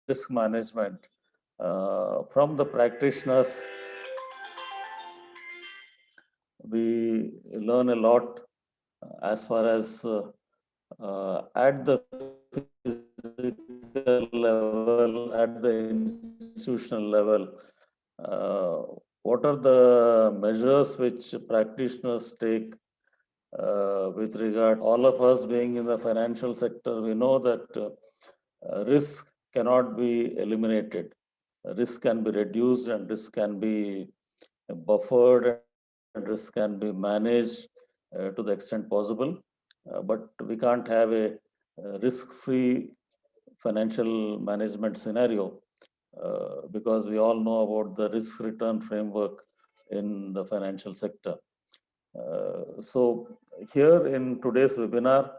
risk management from the practitioners. We learn a lot as far as at the physical level, at the institutional level, what are the measures which practitioners take with regard, all of us being in the financial sector, we know that risk cannot be eliminated. Risk can be reduced and risk can be buffered and risk can be managed to the extent possible. But we can't have a risk-free financial management scenario because we all know about the risk return framework in the financial sector. So here in today's webinar,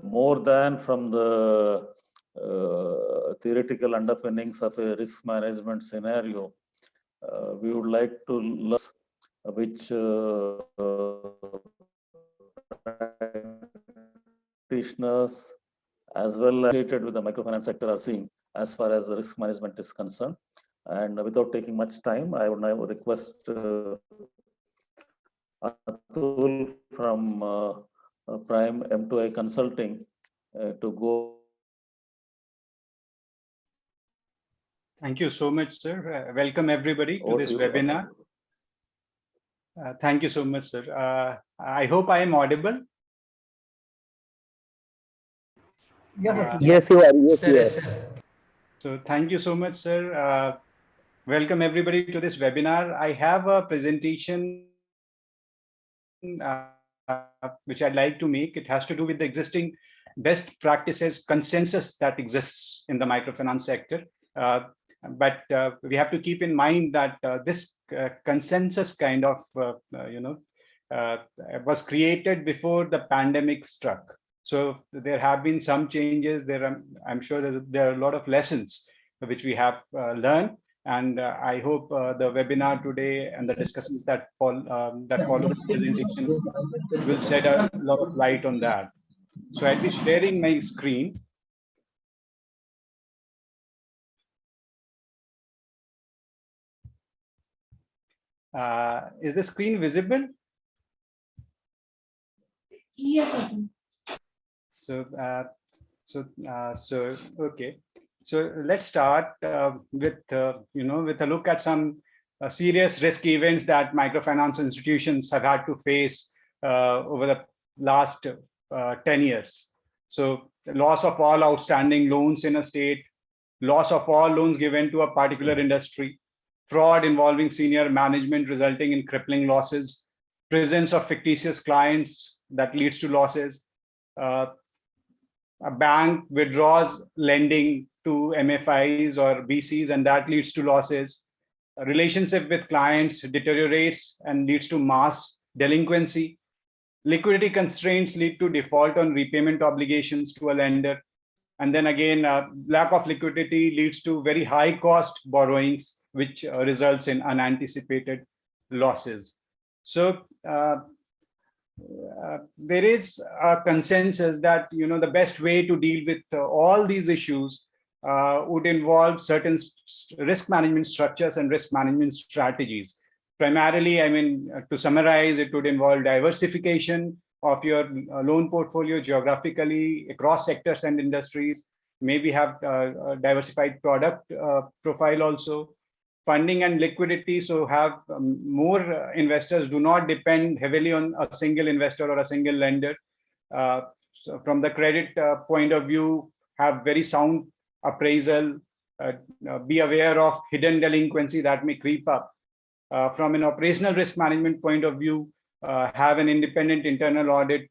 more than from the theoretical underpinnings of a risk management scenario, we would like to learn which practitioners as well as with the microfinance sector are seeing as far as the risk management is concerned. And without taking much time, I would now request Atul from Prime M2I Consulting to go. Thank you so much, sir. Welcome everybody to this webinar. Thank you so much, sir. I hope I am audible. Yes, sir. Yes, you are. Yes, Sir, you yes, are. sir. So thank you so much, sir. Welcome everybody to this webinar. I have a presentation which I'd like to make. It has to do with the existing best practices consensus that exists in the microfinance sector. But we have to keep in mind that this consensus kind of, was created before the pandemic struck. So there have been some changes. I'm sure that there are a lot of lessons which we have learned. And I hope the webinar today and the discussions that follow this presentation will shed a lot of light on that. So I'll be sharing my screen. Is the screen visible? Yes, sir. So, okay. So let's start with with a look at some serious risk events that microfinance institutions have had to face over the last 10 years. So the loss of all outstanding loans in a state, loss of all loans given to a particular industry, fraud involving senior management resulting in crippling losses, presence of fictitious clients that leads to losses, a bank withdraws lending to MFIs or BCs and that leads to losses, a relationship with clients deteriorates and leads to mass delinquency, liquidity constraints lead to default on repayment obligations to a lender, and then again, lack of liquidity leads to very high cost borrowings, which results in unanticipated losses. So there is a consensus that the best way to deal with all these issues would involve certain risk management structures and risk management strategies. Primarily, I mean, to summarize, it would involve diversification of your loan portfolio geographically across sectors and industries, maybe have a diversified product profile also, funding and liquidity, so have more investors do not depend heavily on a single investor or a single lender. So from the credit point of view, have very sound appraisal, be aware of hidden delinquency that may creep up. From an operational risk management point of view, have an independent internal audit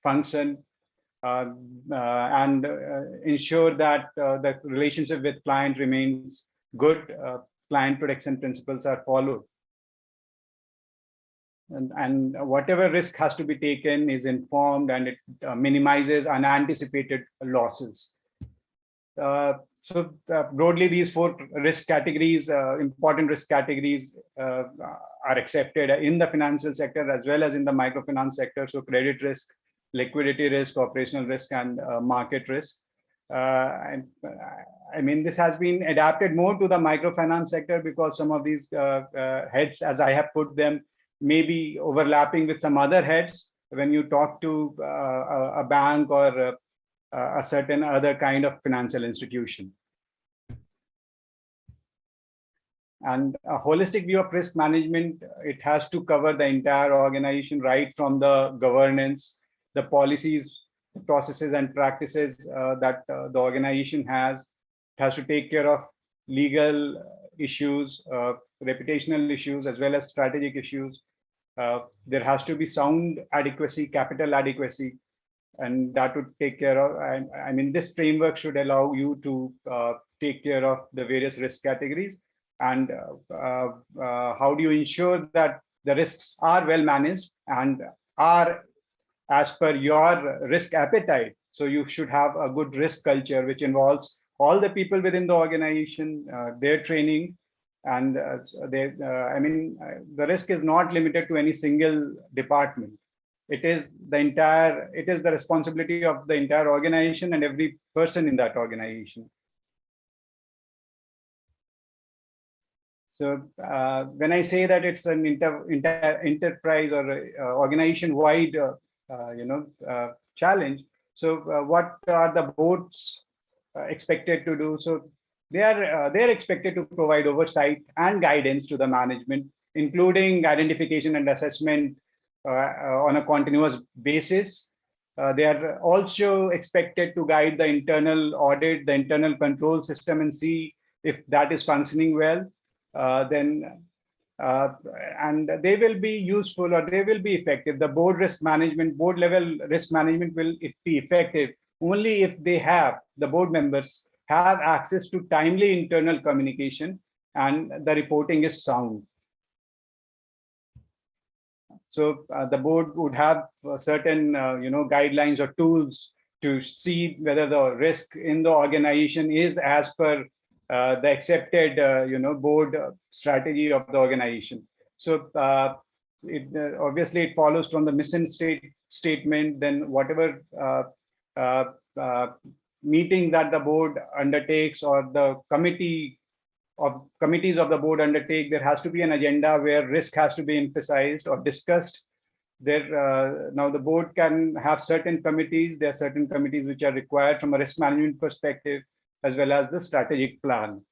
function, and ensure that the relationship with client remains good. Client protection principles are followed. And whatever risk has to be taken is informed and it minimizes unanticipated losses. So broadly, these four risk categories, important risk categories, are accepted in the financial sector as well as in the microfinance sector. So credit risk, liquidity risk, operational risk, and market risk. And I mean, this has been adapted more to the microfinance sector because some of these heads, as I have put them, may be overlapping with some other heads when you talk to a bank or a certain other kind of financial institution. And a holistic view of risk management, it has to cover the entire organization, right from the governance, the policies, processes, and practices that the organization has. It has to take care of legal issues, reputational issues, as well as strategic issues. There has to be sound adequacy, capital adequacy, and that would take care of. I mean, this framework should allow you to take care of the various risk categories. And how do you ensure that the risks are well managed and are as per your risk appetite? So you should have a good risk culture, which involves all the people within the organization, their training, and the risk is not limited to any single department. It is the responsibility of the entire organization and every person in that organization. So when I say that it's an enterprise or organization-wide, challenge. So what are the boards expected to do? So they're expected to provide oversight and guidance to the management, including identification and assessment on a continuous basis. They are also expected to guide the internal audit, the internal control system, and see if that is functioning well. And they will be useful, or they will be effective. The board level risk management will be effective only if the board members have access to timely internal communication and the reporting is sound. So the board would have certain guidelines or tools to see whether the risk in the organization is as per the accepted board strategy of the organization. So obviously it follows from the mission statement, then whatever meetings that the board undertakes or the committees of the board undertake, there has to be an agenda where risk has to be emphasized or discussed. Now the board can have certain committees. There are certain committees which are required from a risk management perspective, as well as the strategic plan,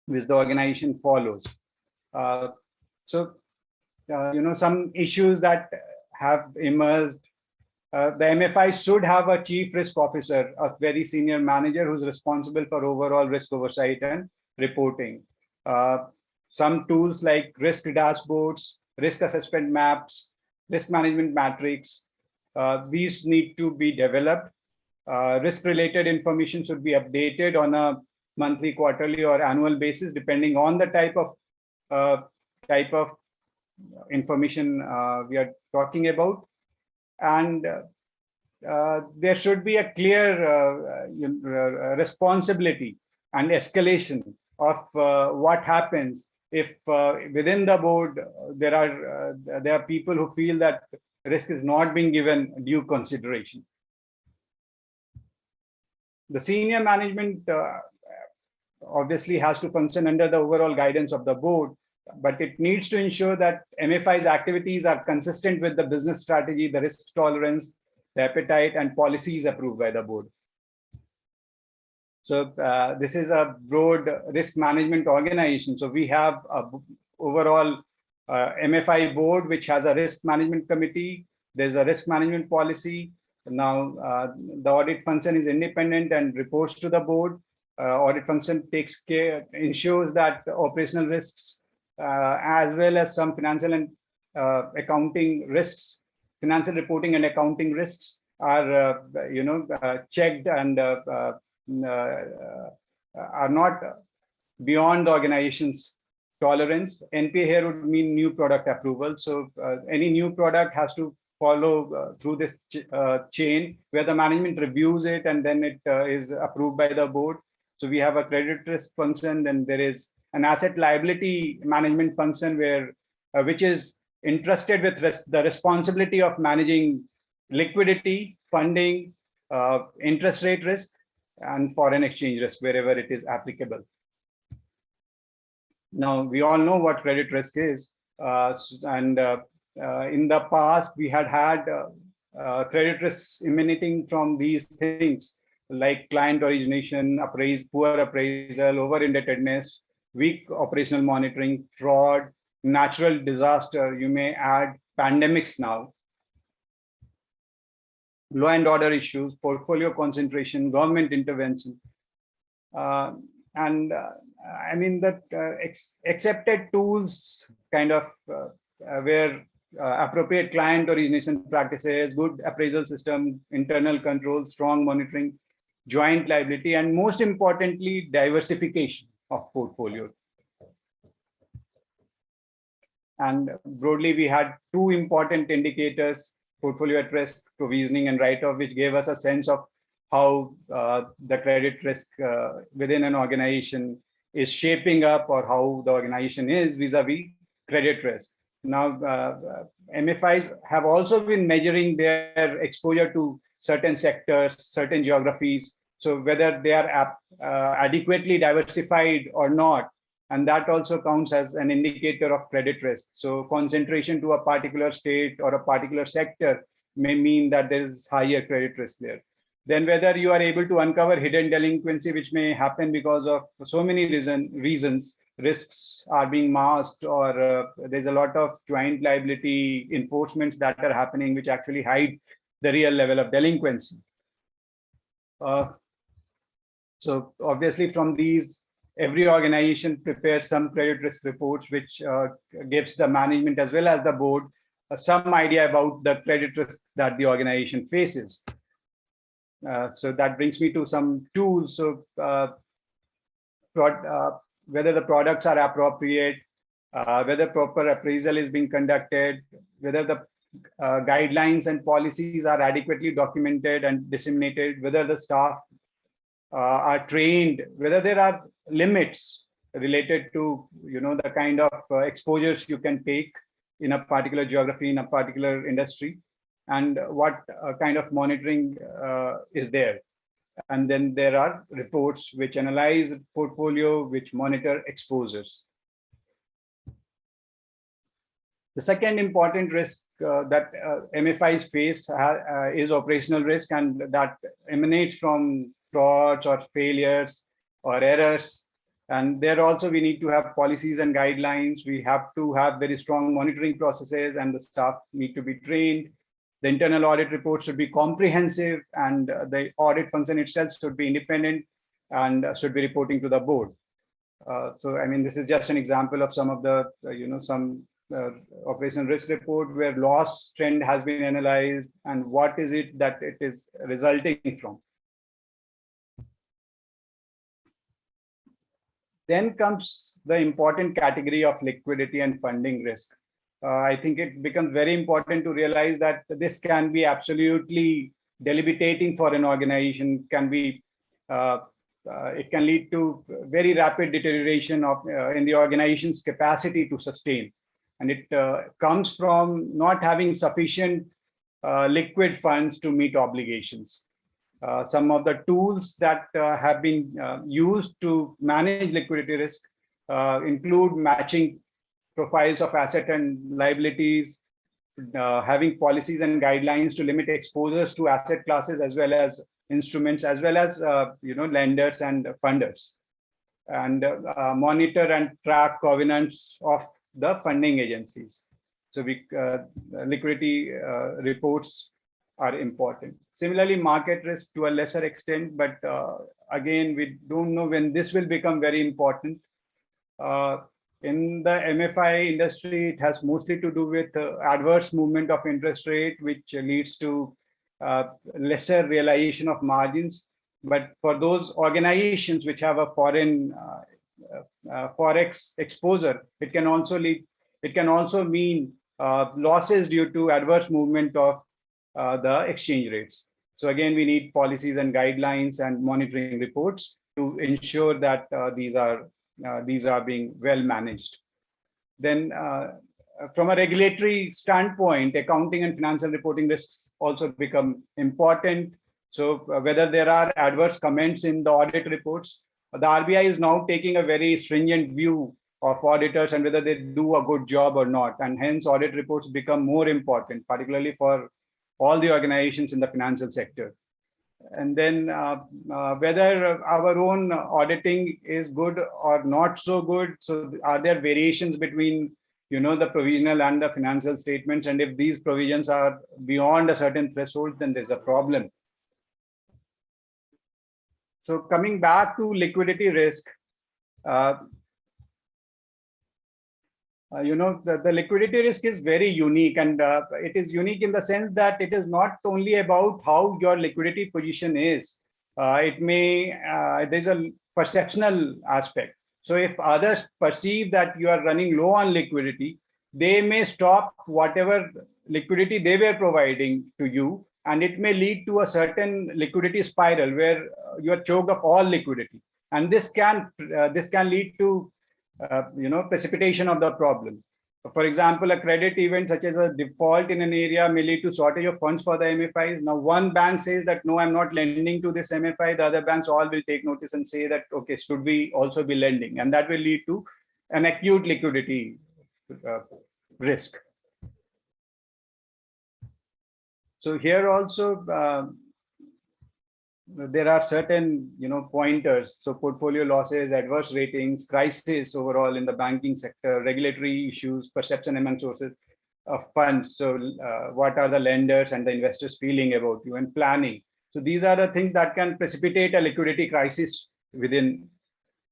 which the organization follows. Some issues that have emerged. The MFI should have a chief risk officer, a very senior manager who's responsible for overall risk oversight and reporting. Some tools like risk dashboards, risk assessment maps, risk management matrix, these need to be developed. Risk-related information should be updated on a monthly, quarterly, or annual basis, depending on the type of information we are talking about. And there should be a clear responsibility and escalation of what happens if within the board there are people who feel that risk is not being given due consideration. The senior management obviously has to function under the overall guidance of the board, but it needs to ensure that MFI's activities are consistent with the business strategy, the risk tolerance, the appetite, and policies approved by the board. So this is a broad risk management organization. So we have a overall MFI board, which has a risk management committee. There's a risk management policy. Now, the audit function is independent and reports to the board. Audit function ensures that operational risks, as well as some financial and accounting risks, financial reporting and accounting risks are, checked and are not beyond the organization's tolerance. NPA here would mean new product approval. So any new product has to follow through this chain where the management reviews it and then it is approved by the board. So we have a credit risk function, then there is an asset liability management function where which is entrusted with the responsibility of managing liquidity, funding, interest rate risk, and foreign exchange risk wherever it is applicable. Now, we all know what credit risk is, and in the past, we had credit risks emanating from these things like client origination, poor appraisal, over-indebtedness, weak operational monitoring, fraud, natural disaster. You may add pandemics now, law and order issues, portfolio concentration, government intervention. I mean that accepted tools kind of where appropriate client origination practices, good appraisal system, internal control, strong monitoring, joint liability, and most importantly, diversification of portfolio. And broadly, we had two important indicators: portfolio at risk, provisioning, and write-off, which gave us a sense of how the credit risk within an organization is shaping up, or how the organization is vis-a-vis credit risk. Now, MFIs have also been measuring their exposure to certain sectors, certain geographies. So whether they are adequately diversified or not, and that also counts as an indicator of credit risk. So concentration to a particular state or a particular sector may mean that there is higher credit risk there. Then whether you are able to uncover hidden delinquency, which may happen because of so many reasons, risks are being masked, or there's a lot of joint liability enforcements that are happening, which actually hide the real level of delinquency. So obviously from these, every organization prepares some credit risk reports, which gives the management as well as the board some idea about the credit risk that the organization faces. So that brings me to some tools. So whether the products are appropriate, whether proper appraisal is being conducted, whether the guidelines and policies are adequately documented and disseminated, whether the staff are trained, whether there are limits related to the kind of exposures you can take in a particular geography, in a particular industry, and what kind of monitoring is there. And then there are reports which analyze portfolio, which monitor exposures. The second important risk that MFIs face is operational risk, and that emanates from frauds or failures or errors. And there also we need to have policies and guidelines. We have to have very strong monitoring processes, and the staff need to be trained. The internal audit report should be comprehensive, and the audit function itself should be independent and should be reporting to the board. So, I mean, this is just an example of some of the, some operational risk report where loss trend has been analyzed and what is it that it is resulting from. Then comes the important category of liquidity and funding risk. I think it becomes very important to realize that this can be absolutely debilitating for an organization. It can lead to very rapid deterioration of in the organization's capacity to sustain, and it comes from not having sufficient liquid funds to meet obligations. Some of the tools that have been used to manage liquidity risk include matching profiles of asset and liabilities, having policies and guidelines to limit exposures to asset classes as well as instruments, as well as lenders and funders, and monitor and track covenants of the funding agencies. So liquidity reports are important. Similarly, market risk to a lesser extent, but again, we don't know when this will become very important. In the MFI industry, it has mostly to do with adverse movement of interest rate, which leads to lesser realization of margins. But for those organizations which have a foreign forex exposure, it can also mean losses due to adverse movement of the exchange rates. So again, we need policies and guidelines and monitoring reports to ensure that these are being well managed. Then from a regulatory standpoint, accounting and financial reporting risks also become important. So whether there are adverse comments in the audit reports, the RBI is now taking a very stringent view of auditors and whether they do a good job or not. And hence audit reports become more important, particularly for all the organizations in the financial sector. And then whether our own auditing is good or not so good. So are there variations between the provisional and the financial statements? And if these provisions are beyond a certain threshold, then there's a problem. So coming back to liquidity risk, the liquidity risk is very unique, and it is unique in the sense that it is not only about how your liquidity position is. There's a perceptional aspect. So if others perceive that you are running low on liquidity, they may stop whatever liquidity they were providing to you, and it may lead to a certain liquidity spiral where you are choked of all liquidity, and this can lead to precipitation of the problem. For example, a credit event such as a default in an area may lead to shortage of funds for the MFIs. Now, one bank says that no, I'm not lending to this MFI. The other banks all will take notice and say that, okay, should we also be lending? And that will lead to an acute liquidity risk. So here also, there are certain pointers. So portfolio losses, adverse ratings, crisis overall in the banking sector, regulatory issues, perception among sources of funds. So what are the lenders and the investors feeling about you, and planning. So these are the things that can precipitate a liquidity crisis within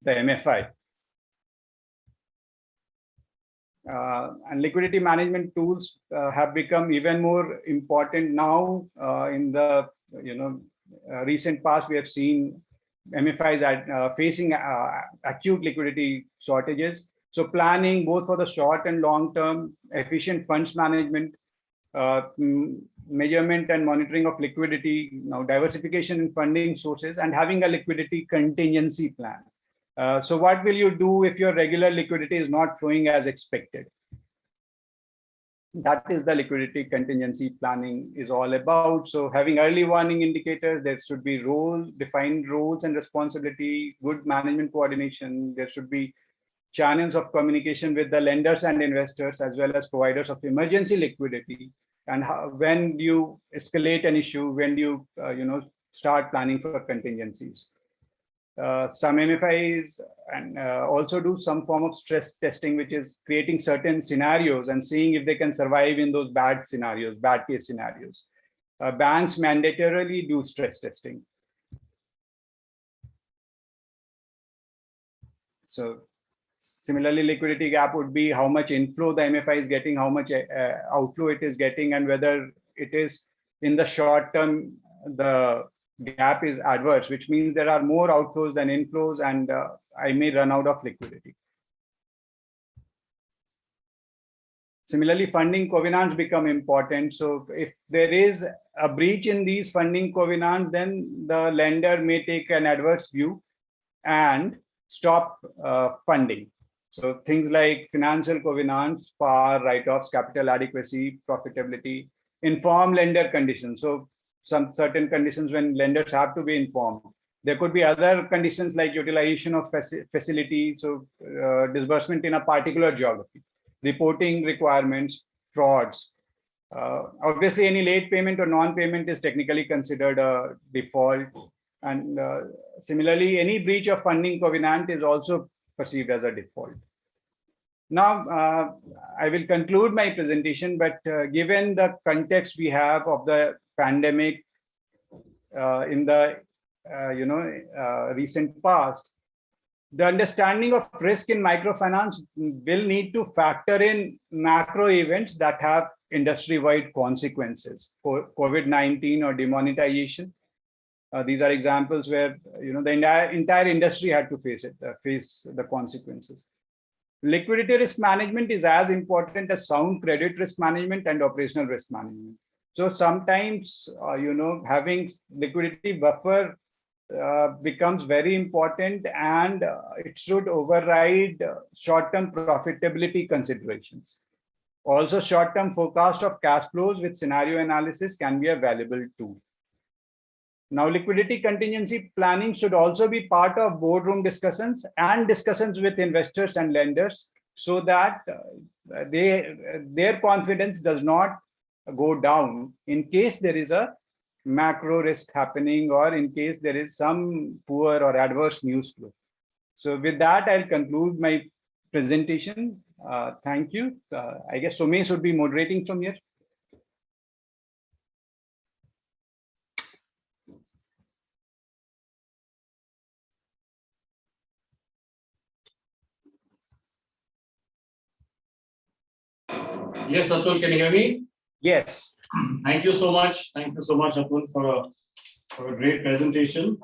the MFI. And liquidity management tools have become even more important now. In the recent past, we have seen MFIs facing acute liquidity shortages. So planning both for the short and long term, efficient funds management, measurement and monitoring of liquidity, diversification in funding sources, and having a liquidity contingency plan. So what will you do if your regular liquidity is not flowing as expected? That is the liquidity contingency planning is all about. So having early warning indicators, there should be defined roles and responsibility, good management coordination. There should be channels of communication with the lenders and investors, as well as providers of emergency liquidity. And when you escalate an issue, when you start planning for contingencies. Some MFIs and also do some form of stress testing, which is creating certain scenarios and seeing if they can survive in those bad case scenarios. Banks mandatorily do stress testing. So similarly, liquidity gap would be how much inflow the MFI is getting, how much outflow it is getting, and whether it is in the short term, the gap is adverse, which means there are more outflows than inflows, and I may run out of liquidity. Similarly, funding covenants become important. So if there is a breach in these funding covenants, then the lender may take an adverse view and stop funding. So things like financial covenants, PAR, write-offs, capital adequacy, profitability, inform lender conditions. So some certain conditions when lenders have to be informed. There could be other conditions like utilization of facility, so disbursement in a particular geography, reporting requirements, frauds. Obviously, any late payment or non-payment is technically considered a default. And similarly, any breach of funding covenant is also perceived as a default. Now, I will conclude my presentation, but given the context we have of the pandemic in the recent past, the understanding of risk in microfinance will need to factor in macro events that have industry-wide consequences for COVID-19 or demonetization. These are examples where the entire industry had to face the consequences. Liquidity risk management is as important as sound credit risk management and operational risk management. So sometimes, having liquidity buffer becomes very important, and it should override short-term profitability considerations. Also, short-term forecast of cash flows with scenario analysis can be a valuable tool. Now, liquidity contingency planning should also be part of boardroom discussions and discussions with investors and lenders, so that their confidence does not go down in case there is a macro risk happening or in case there is some poor or adverse news flow. So with that, I'll conclude my presentation. Thank you. I guess Somesh would be moderating from here. Yes, Atul, can you hear me? Yes. Thank you so much. Thank you so much, Atul, for a great presentation.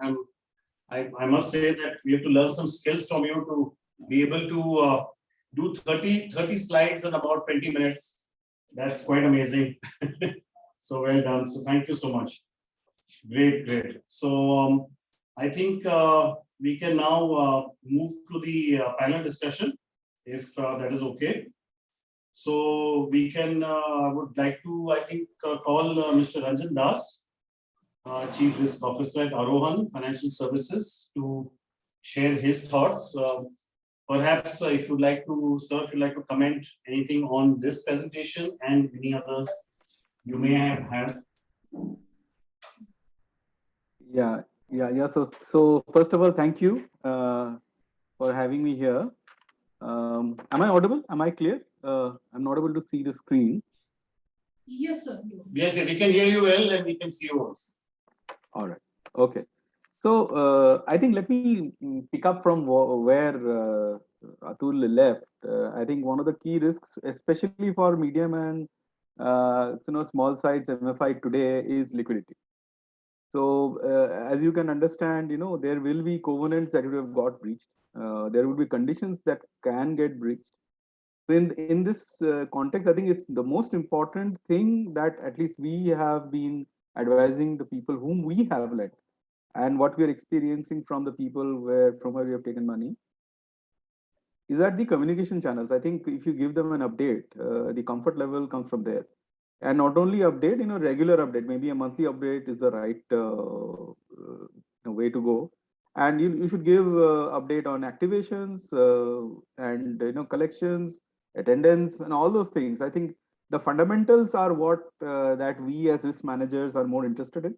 I must say that we have to learn some skills from you to be able to do 30 slides in about 20 minutes. That's quite amazing. So well done. So thank you so much. Great. So I think we can now move to the panel discussion, if that is okay. So we can, I would like to, I think, call Mr. Ranjan Das, Chief Risk Officer at Arohan Financial Services, to share his thoughts. Perhaps if you'd like to, sir, if you'd like to comment anything on this presentation and any others you may have. Yeah. So first of all, thank you for having me here. Am I audible? Am I clear? I'm not able to see the screen. Yes, sir. Yes, we can hear you well and we can see you also. All right. Okay. So I think let me pick up from where Atul left. I think one of the key risks, especially for medium and small size MFI today, is liquidity. So as you can understand, there will be covenants that would have got breached. There would be conditions that can get breached. So in this context, I think it's the most important thing that at least we have been advising the people whom we have lent, and what we are experiencing from the people from where we have taken money, is that the communication channels. I think if you give them an update, the comfort level comes from there. And not only update, regular update, maybe a monthly update is the right way to go. And you should give update on activations and collections, attendance, and all those things. I think the fundamentals are what that we as risk managers are more interested in.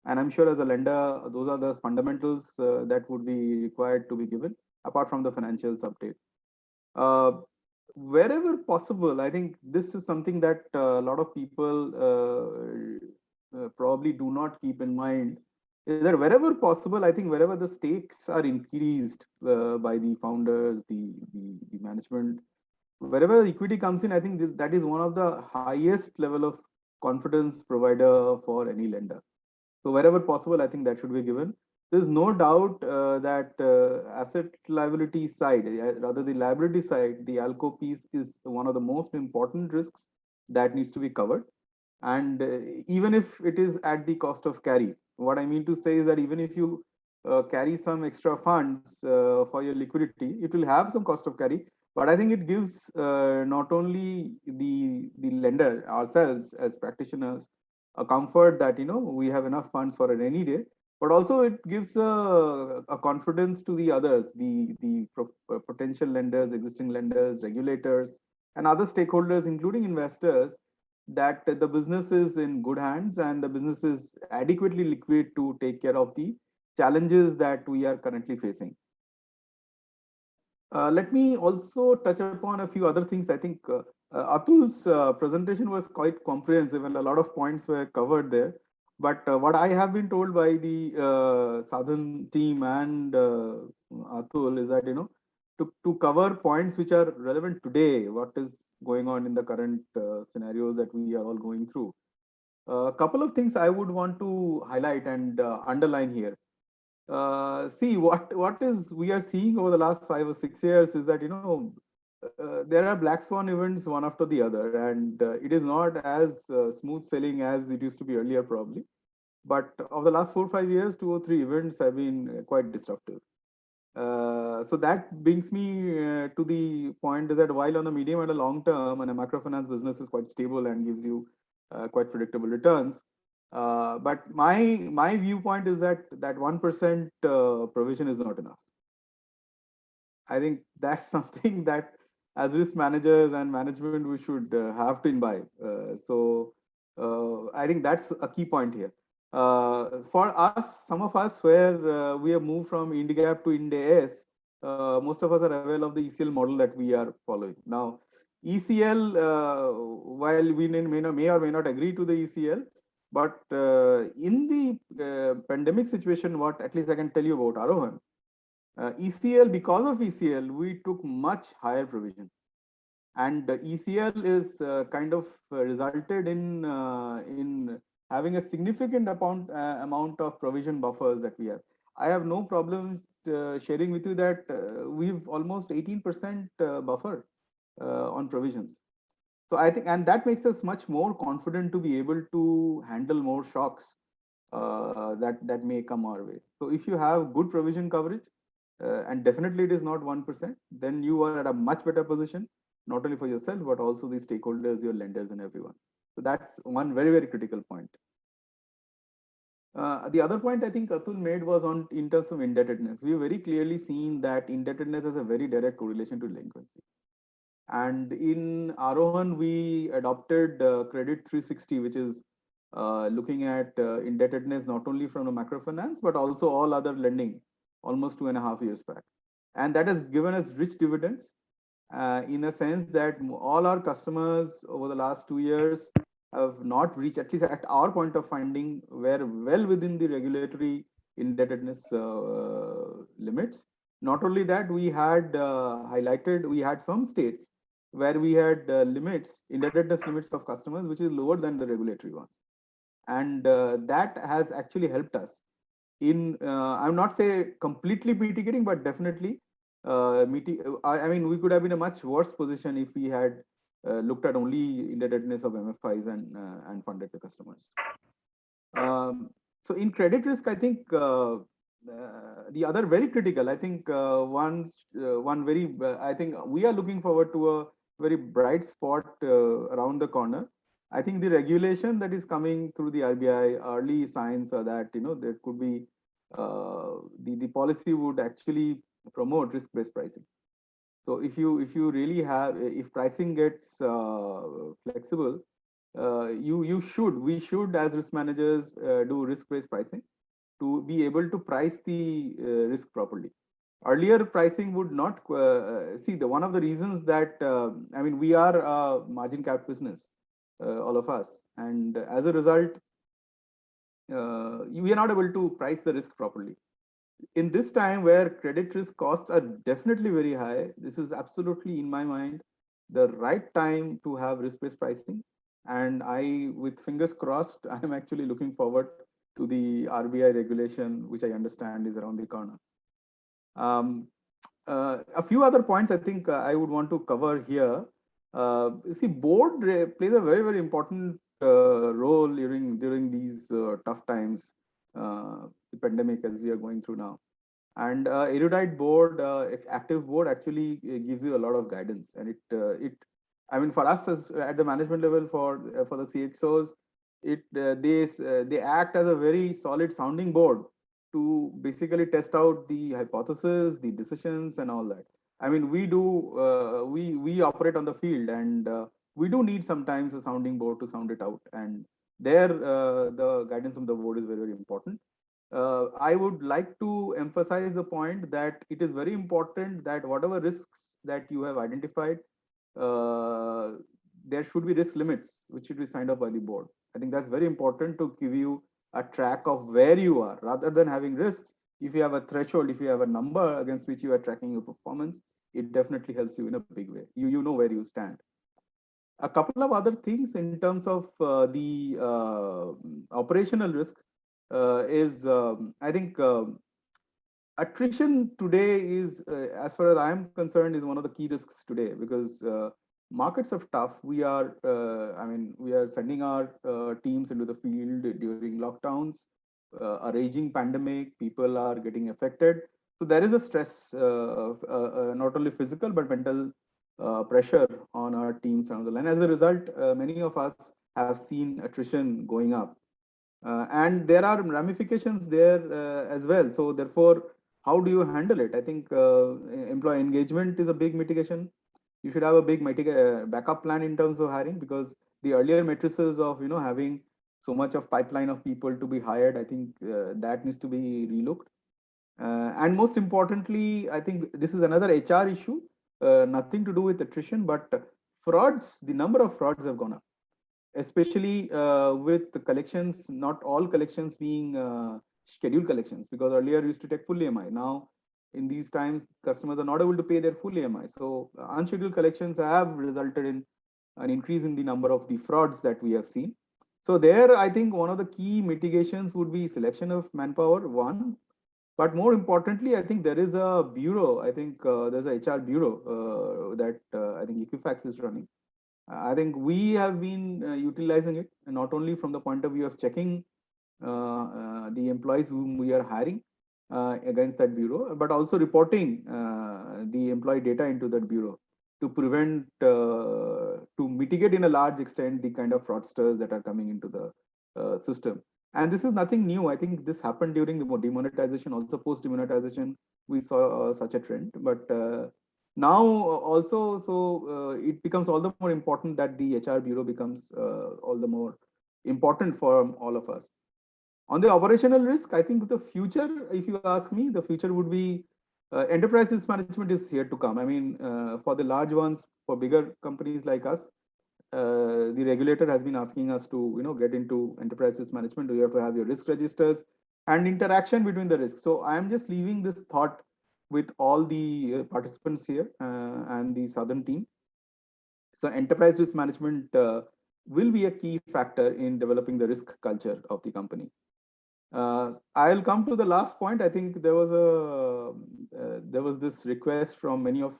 And I'm sure as a lender, those are the fundamentals that would be required to be given, apart from the financials update. Wherever possible, I think this is something that a lot of people probably do not keep in mind, is that wherever possible, I think wherever the stakes are increased by the founders, the management, wherever equity comes in, I think that is one of the highest level of confidence provider for any lender. So wherever possible, I think that should be given. There's no doubt that asset liability side, rather the liability side, the ALCO piece is one of the most important risks that needs to be covered. And even if it is at the cost of carry, what I mean to say is that even if you carry some extra funds for your liquidity, it will have some cost of carry. But I think it gives not only the lender, ourselves as practitioners, a comfort that we have enough funds for a rainy day, but also it gives a confidence to the others, the potential lenders, existing lenders, regulators, and other stakeholders, including investors, that the business is in good hands and the business is adequately liquid to take care of the challenges that we are currently facing. Let me also touch upon a few other things. I think Atul's presentation was quite comprehensive and a lot of points were covered there. But what I have been told by the Sadhan team and Atul is that, to cover points which are relevant today, what is going on in the current scenarios that we are all going through. A couple of things I would want to highlight and underline here. See, what is we are seeing over the last 5 or 6 years is that, there are black swan events one after the other, and it is not as smooth sailing as it used to be earlier, probably. But of the last 4 or 5 years, 2 or 3 events have been quite disruptive. So that brings me to the point that while on the medium and a long term, and a microfinance business is quite stable and gives you quite predictable returns. But my viewpoint is that 1% provision is not enough. I think that's something that as risk managers and management we should have to imbibe. I think that's a key point here. For us, some of us where we have moved from IndGap to Ind AS, most of us are aware of the ECL model that we are following. Now, ECL, while we may or may not agree to the ECL, but in the pandemic situation, what at least I can tell you about Arohan, ECL, because of ECL, we took much higher provision. And ECL is kind of resulted in having a significant amount of provision buffers that we have. I have no problem sharing with you that we've almost 18% buffer on provisions. So I think, and that makes us much more confident to be able to handle more shocks that may come our way. So if you have good provision coverage, and definitely it is not 1%, then you are at a much better position, not only for yourself, but also the stakeholders, your lenders and everyone. So that's one very, very critical point. The other point I think Atul made was on in terms of indebtedness. We've very clearly seen that indebtedness has a very direct correlation to delinquency. And in Arohan, we adopted Credit 360, which is looking at indebtedness not only from the microfinance, but also all other lending almost 2.5 years back. And that has given us rich dividends in a sense that all our customers over the last 2 years have not reached, at least at our point of finding, were well within the regulatory indebtedness limits. Not only that, we had highlighted, we had some states where we had limits, indebtedness limits of customers, which is lower than the regulatory ones. And that has actually helped us in, I'm not say completely mitigating, but definitely I mean, we could have been a much worse position if we had looked at only indebtedness of MFIs and funded the customers. So in credit risk, I think the other very critical, I think one very, I think we are looking forward to a very bright spot around the corner. I think the regulation that is coming through the RBI, early signs are that, you know, there could be the policy would actually promote risk-based pricing. So if you really have, if pricing gets flexible, we should as risk managers do risk-based pricing to be able to price the risk properly. Earlier pricing would not see one of the reasons that I mean, we are a margin cap business, all of us, and as a result, we are not able to price the risk properly. In this time where credit risk costs are definitely very high, this is absolutely, in my mind, the right time to have risk-based pricing. And I, with fingers crossed, I'm actually looking forward to the RBI regulation, which I understand is around the corner. A few other points I think I would want to cover here. See, board plays a very, very important role during these tough times, the pandemic as we are going through now. And erudite board, active board actually gives you a lot of guidance. And I mean, for us as at the management level, for the CXOs, they act as a very solid sounding board to basically test out the hypothesis, the decisions, and all that. I mean, we operate on the field, and we do need sometimes a sounding board to sound it out. And there, the guidance of the board is very, very important. I would like to emphasize the point that it is very important that whatever risks that you have identified, there should be risk limits which should be signed off by the board. I think that's very important to give you a track of where you are rather than having risks. If you have a threshold, if you have a number against which you are tracking your performance, it definitely helps you in a big way. You know where you stand. A couple of other things in terms of the operational risk is, I think, attrition today is, as far as I am concerned, is one of the key risks today because markets are tough. We are, I mean, we are sending our teams into the field during lockdowns, a raging pandemic. People are getting affected. So there is a stress, not only physical but mental pressure on our teams down the line. As a result, many of us have seen attrition going up, and there are ramifications there as well. So therefore, how do you handle it? I think employee engagement is a big mitigation. You should have a big backup plan in terms of hiring, because the earlier matrices of having so much of pipeline of people to be hired, I think that needs to be relooked. And most importantly, I think this is another HR issue, nothing to do with attrition, but frauds. The number of frauds have gone up, especially with the collections, not all collections being scheduled collections, because earlier we used to take full EMI. Now, in these times, customers are not able to pay their full EMI. So unscheduled collections have resulted in an increase in the number of the frauds that we have seen. So there, I think one of the key mitigations would be selection of manpower, one. But more importantly, I think there is a bureau. I think there's a HR bureau that I think Equifax is running. I think we have been utilizing it, and not only from the point of view of checking the employees whom we are hiring against that bureau, but also reporting the employee data into that bureau to prevent, to mitigate in a large extent the kind of fraudsters that are coming into the system. And this is nothing new. I think this happened during the demonetization, also post demonetization, we saw such a trend. But now also, so it becomes all the more important that the HR bureau becomes all the more important for all of us. On the operational risk, I think the future, if you ask me, the future would be enterprise risk management is here to come. I mean, for the large ones, for bigger companies like us, the regulator has been asking us to get into enterprise risk management. You have to have your risk registers and interaction between the risks. So I am just leaving this thought with all the participants here and the Southern team. So enterprise risk management will be a key factor in developing the risk culture of the company. I'll come to the last point. I think there was this request from many of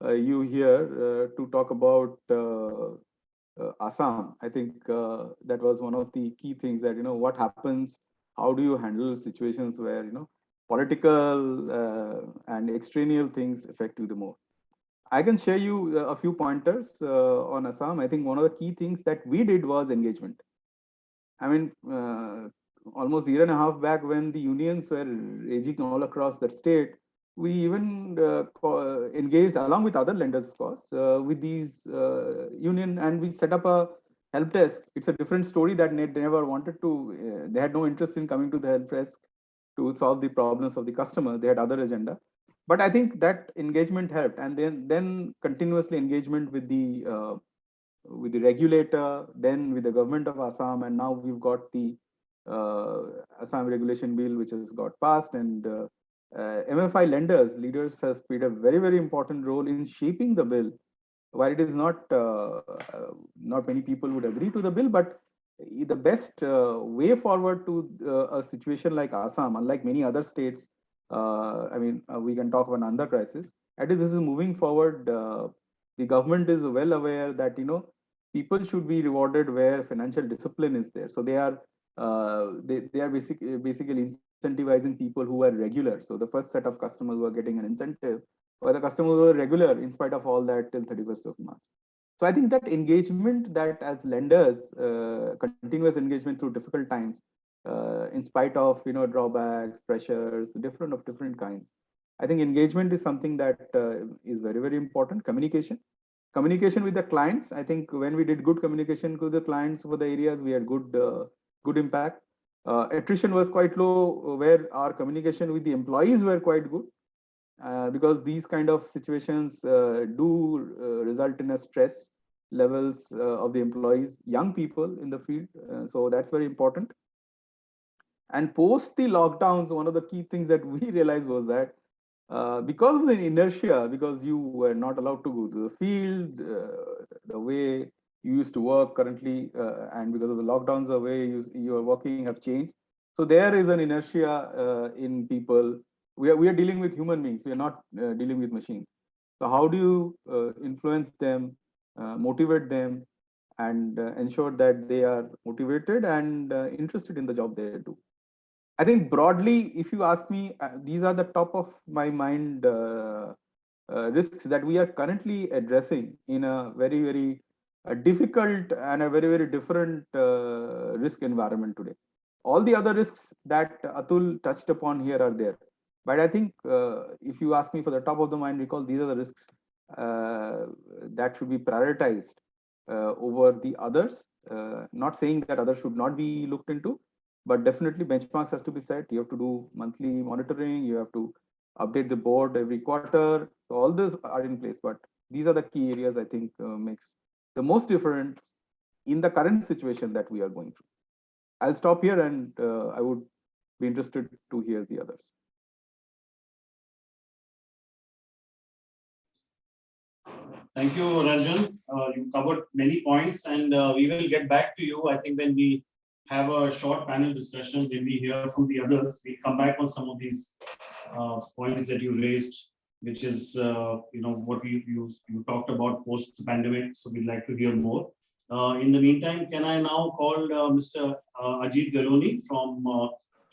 you here to talk about Assam. I think that was one of the key things, that what happens, how do you handle situations where political and extraneous things affect you the more. I can share you a few pointers on Assam. I think one of the key things that we did was engagement. I mean, almost a year and a half back, when the unions were raging all across the state, we even engaged along with other lenders, of course, with these union, and we set up a help desk. It's a different story that they never wanted to, they had no interest in coming to the help desk to solve the problems of the customer. They had other agenda. But I think that engagement helped, and then continuously engagement with the regulator, then with the government of Assam, and now we've got the Assam regulation bill which has got passed, and MFI leaders have played a very, very important role in shaping the bill. While it is not many people would agree to the bill, but the best way forward to a situation like Assam, unlike many other states, I mean, we can talk about Andhra crisis. At least this is moving forward. The government is well aware that people should be rewarded where financial discipline is there. So they are basically incentivizing people who are regular. So the first set of customers who are getting an incentive, or the customers who are regular in spite of all that till 31st of March. So I think that engagement, that as lenders, continuous engagement through difficult times, in spite of drawbacks, pressures, different kinds. I think engagement is something that is very, very important. Communication with the clients. I think when we did good communication with the clients for the areas, we had good impact. Attrition was quite low, where our communication with the employees were quite good, because these kind of situations do result in a stress levels of the employees, young people in the field. So that's very important. And post the lockdowns, one of the key things that we realized was that because of the inertia, because you were not allowed to go to the field the way you used to work currently, and because of the lockdowns, the way you are working have changed. So there is an inertia in people. We are dealing with human beings. We are not dealing with machines. So how do you influence them, motivate them, and ensure that they are motivated and interested in the job they do? I think broadly, if you ask me, these are the top of my mind risks that we are currently addressing in a very, very difficult and a very, very different risk environment today. All the other risks that Atul touched upon here are there. But I think if you ask me for the top of the mind recall, these are the risks that should be prioritized over the others. Not saying that others should not be looked into, but definitely benchmarks has to be set. You have to do monthly monitoring. You have to update the board every quarter. So all these are in place, but these are the key areas I think makes the most difference in the current situation that we are going through. I'll stop here, and I would be interested to hear the others. Thank you, Ranjan. You covered many points, and we will get back to you. I think when we have a short panel discussion, when we hear from the others, we'll come back on some of these points that you raised, which is what you talked about post pandemic. So we'd like to hear more. In the meantime, can I now call Mr. Ajit Galoni from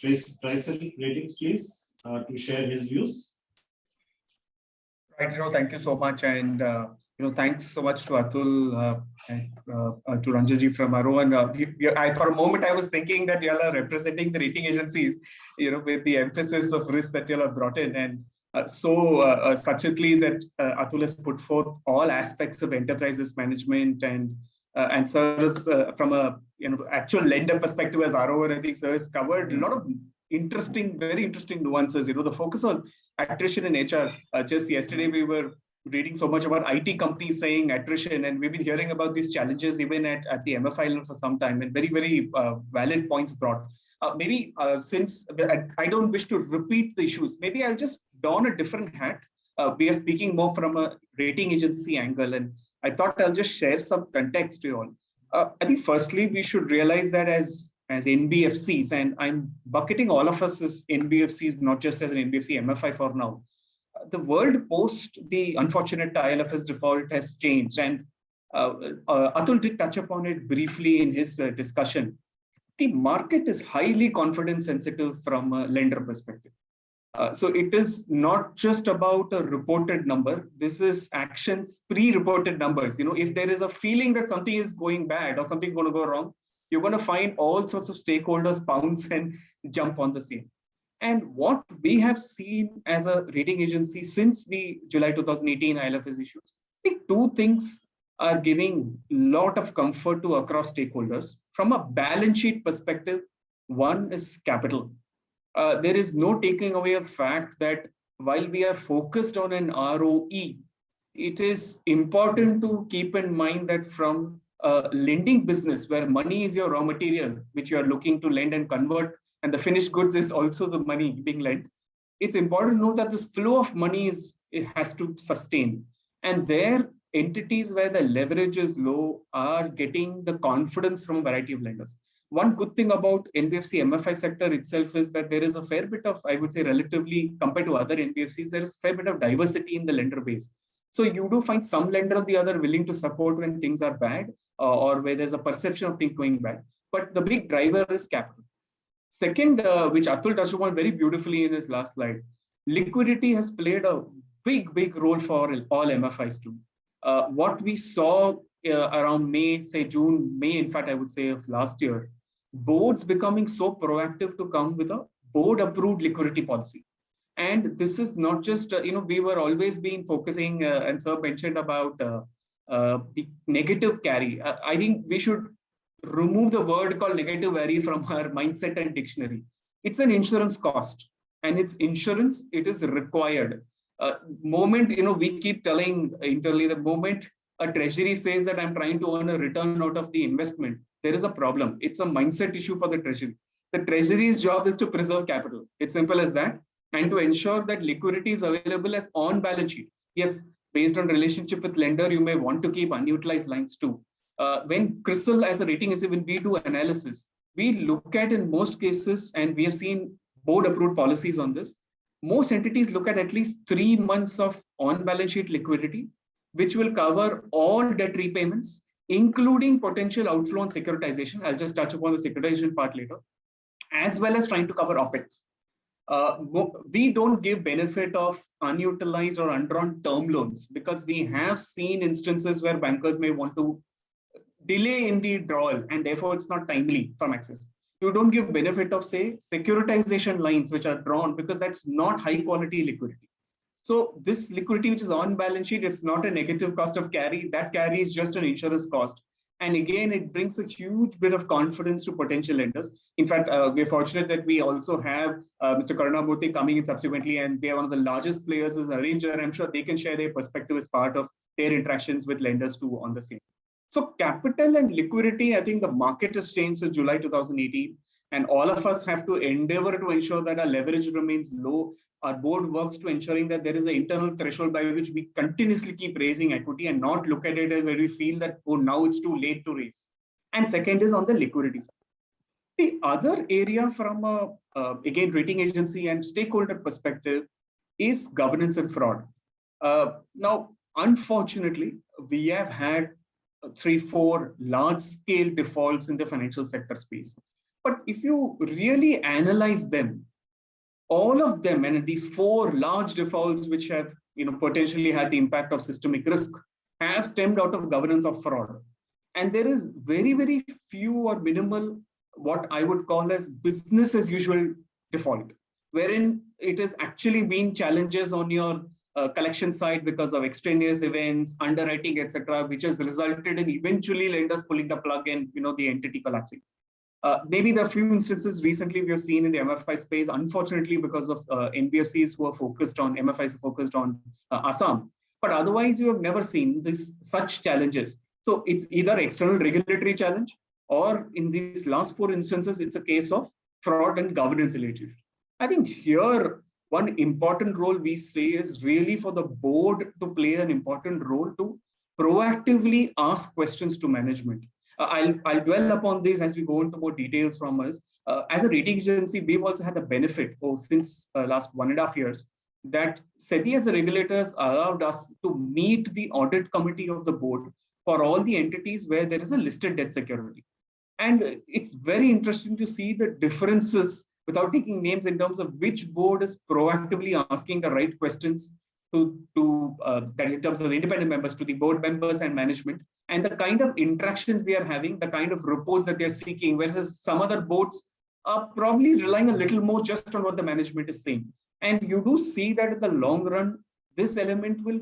Tracer Ratings, please, to share his views. Right, thank you so much, and thanks so much to Atul and to Ranjanji from Arohan. For a moment, I was thinking that you all are representing the rating agencies, with the emphasis of risk that you all have brought in, and succinctly that Atul has put forth all aspects of enterprise risk management and service from a actual lender perspective as Arohan. I think sir has covered a lot of very interesting nuances. The focus on attrition in HR. Just yesterday, we were reading so much about IT companies saying attrition, and we've been hearing about these challenges even at the MFI level for some time, and very, very valid points brought. Since I don't wish to repeat the issues, maybe I'll just don a different hat. We are speaking more from a rating agency angle, and I thought I'll just share some context to you all. I think firstly, we should realize that as NBFCs, and I'm bucketing all of us as NBFCs, not just as an NBFC MFI for now. The world post the unfortunate IL&FS default has changed, and Atul did touch upon it briefly in his discussion. The market is highly confidence sensitive from a lender perspective. So it is not just about a reported number. This is actions, pre-reported numbers. If there is a feeling that something is going bad or something going to go wrong, you're going to find all sorts of stakeholders pounce and jump on the scene. And what we have seen as a rating agency since the July 2018 IL&FS issues, I think two things are giving a lot of comfort to across stakeholders. From a balance sheet perspective, one is capital. There is no taking away of the fact that while we are focused on an ROE, it is important to keep in mind that from a lending business where money is your raw material, which you are looking to lend and convert, and the finished goods is also the money being lent, it's important to know that this flow of money it has to sustain. And there, entities where the leverage is low are getting the confidence from a variety of lenders. One good thing about NBFC MFI sector itself is that there is a fair bit of, I would say, relatively compared to other NBFCs, there is a fair bit of diversity in the lender base. So you do find some lender or the other willing to support when things are bad or where there's a perception of things going bad. But the big driver is capital. Second, which Atul touched upon very beautifully in his last slide, liquidity has played a big role for all MFIs too. What we saw around May, in fact, I would say of last year, boards becoming so proactive to come with a board approved liquidity policy. And this is not just, we were always been focusing, and sir mentioned about the negative carry. I think we should remove the word called negative carry from our mindset and dictionary. It's an insurance cost, and it's insurance, it is required. We keep telling internally, the moment a treasury says that I'm trying to earn a return out of the investment, there is a problem. It's a mindset issue for the treasury. The treasury's job is to preserve capital. It's simple as that. And to ensure that liquidity is available as on balance sheet. Yes, based on relationship with lender, you may want to keep unutilized lines too. When CRISIL as a rating agency, when we do analysis, we look at in most cases, and we have seen board approved policies on this, most entities look at least 3 months of on balance sheet liquidity, which will cover all debt repayments, including potential outflow and securitization. I'll just touch upon the securitization part later. as well as trying to cover OpEx. We don't give benefit of unutilized or undrawn term loans because we have seen instances where bankers may want to delay in the drawal and therefore it's not timely from access. You don't give benefit of, say, securitization lines which are drawn because that's not high quality liquidity. So this liquidity which is on balance sheet, it's not a negative cost of carry. That carry is just an insurance cost. And again, it brings a huge bit of confidence to potential lenders. In fact, we're fortunate that we also have Mr. Karunamurthy coming in subsequently, and they are one of the largest players as an arranger. I'm sure they can share their perspective as part of their interactions with lenders too on the same. So capital and liquidity, I think the market has changed since July 2018, and all of us have to endeavor to ensure that our leverage remains low. Our board works to ensuring that there is an internal threshold by which we continuously keep raising equity and not look at it as where we feel that, oh, now it's too late to raise. And second is on the liquidity side. The other area from again, rating agency and stakeholder perspective is governance and fraud. Now, unfortunately, we have had 3-4 large-scale defaults in the financial sector space. But if you really analyze them, all of them, and these 4 large defaults which have potentially had the impact of systemic risk, have stemmed out of governance of fraud. And there is very, very few or minimal what I would call as business as usual default, wherein it has actually been challenges on your collection side because of extraneous events, underwriting, etc., which has resulted in eventually lenders pulling the plug and the entity collapsing. Maybe there are few instances recently we have seen in the MFI space, unfortunately, because of NBFCs who are focused on MFIs focused on Assam. But otherwise, you have never seen such challenges. So it's either external regulatory challenge, or in these last 4 instances, it's a case of fraud and governance related. I think here, one important role we say is really for the board to play an important role to proactively ask questions to management. I'll dwell upon this as we go into more details from us. As a rating agency, we've also had the benefit since last 1.5 years that SEBI as the regulators allowed us to meet the audit committee of the board for all the entities where there is a listed debt security. And it's very interesting to see the differences without taking names in terms of which board is proactively asking the right questions that in terms of the independent members to the board members and management, and the kind of interactions they are having, the kind of reports that they're seeking, versus some other boards are probably relying a little more just on what the management is saying. And you do see that in the long run, this element will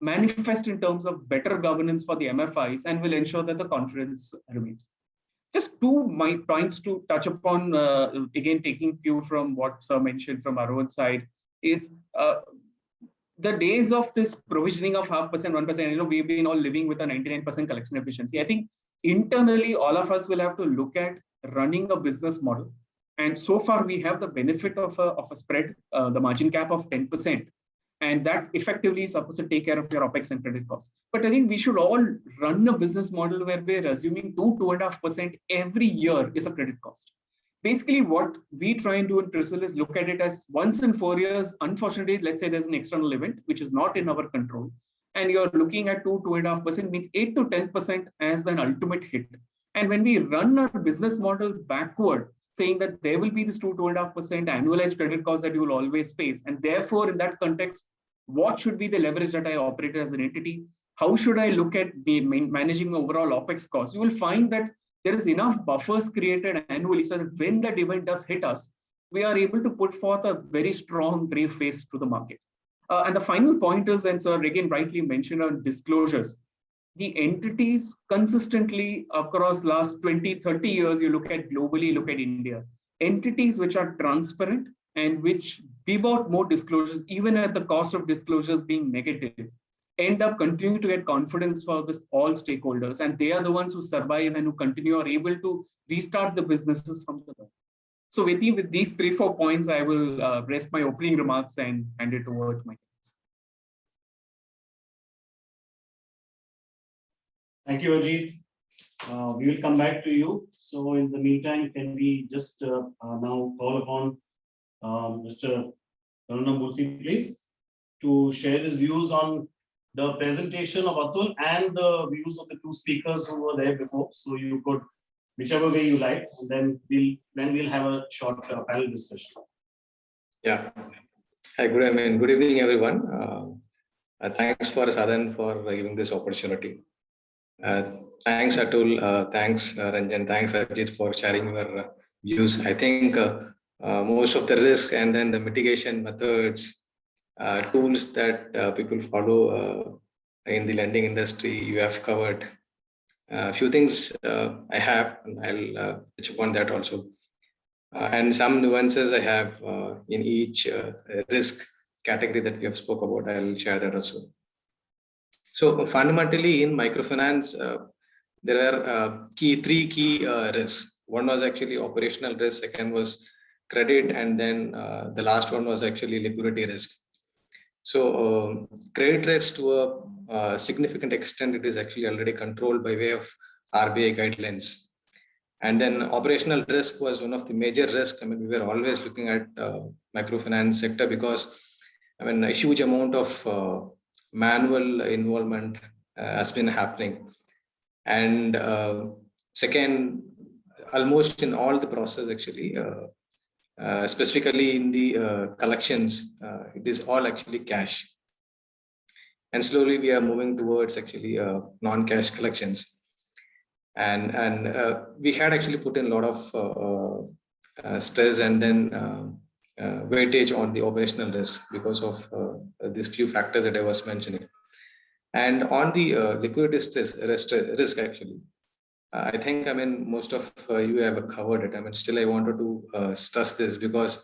manifest in terms of better governance for the MFIs and will ensure that the confidence remains. Just 2 points to touch upon, again, taking cue from what Sir mentioned from our own side, is the days of this provisioning of 0.5%, 1%, we've been all living with a 99% collection efficiency. I think internally, all of us will have to look at running a business model. And so far, we have the benefit of a spread, the margin cap of 10%. And that effectively is supposed to take care of your OpEx and credit costs. But I think we should all run a business model where we're assuming 2.5% every year is a credit cost. Basically, what we try and do in CRISIL is look at it as once in 4 years. Unfortunately, let's say there's an external event, which is not in our control. And you're looking at 2.5% means 8 to 10% as an ultimate hit. And when we run our business model backward, saying that there will be this 2.5% annualized credit cost that you will always face. And therefore, in that context, what should be the leverage that I operate as an entity? How should I look at managing overall OpEx costs? You will find that there is enough buffers created annually so that when that event does hit us, we are able to put forth a very strong brave face to the market. And the final point is, and Sir again rightly mentioned on disclosures, the entities consistently across last 20, 30 years, you look at globally, look at India, entities which are transparent and which give out more disclosures, even at the cost of disclosures being negative, end up continuing to get confidence for this all stakeholders. And they are the ones who survive and who continue or able to restart the businesses from the top. So with these 3-4 points, I will rest my opening remarks and hand it over to my colleagues. Thank you, Ajit. We will come back to you. So in the meantime, can we just now call upon Mr. Karunamurthy, please, to share his views on the presentation of Atul and the views of the 2 speakers who were there before. So you could whichever way you like, and then we'll have a short panel discussion. Yeah. Hi, good evening, everyone. Thanks for Sadhan for giving this opportunity. Thanks, Atul. Thanks, Ranjan. Thanks, Ajit, for sharing your views. I think most of the risk and then the mitigation methods, tools that people follow in the lending industry, you have covered. A few things I have, and I'll touch upon that also. And some nuances I have in each risk category that we have spoke about. I'll share that also. So fundamentally in microfinance, there are three key risks. One was actually operational risk, second was credit, and then the last one was actually liquidity risk. So credit risk to a significant extent, it is actually already controlled by way of RBI guidelines. And then operational risk was one of the major risks. I mean, we were always looking at microfinance sector because, I mean, a huge amount of manual involvement has been happening. And second, almost in all the process actually, specifically in the collections, it is all actually cash. And slowly we are moving towards actually non-cash collections. And we had actually put in a lot of stress and then weightage on the operational risk because of these few factors that I was mentioning. And on the liquidity risk actually, I think, I mean, most of you have covered it. I mean, still I wanted to stress this because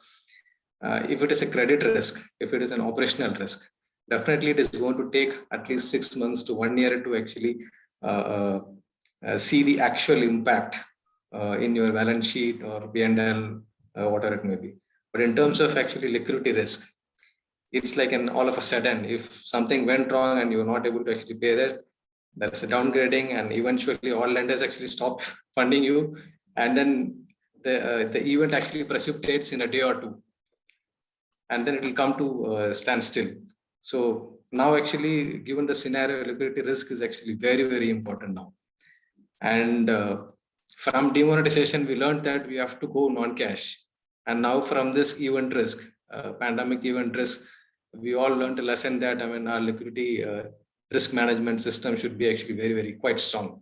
if it is a credit risk, if it is an operational risk, definitely it is going to take at least 6 months to 1 year to actually see the actual impact in your balance sheet or P&L, whatever it may be. But in terms of actually liquidity risk, it's like an all of a sudden, if something went wrong and you're not able to actually pay that, that's a downgrading, and eventually all lenders actually stop funding you. And then the event actually precipitates in a day or two. And then it will come to standstill. So now actually, given the scenario, liquidity risk is actually very, very important now. And from demonetization, we learned that we have to go non-cash. And now from this event risk, pandemic event risk, we all learned a lesson that, I mean, our liquidity risk management system should be actually very, very quite strong.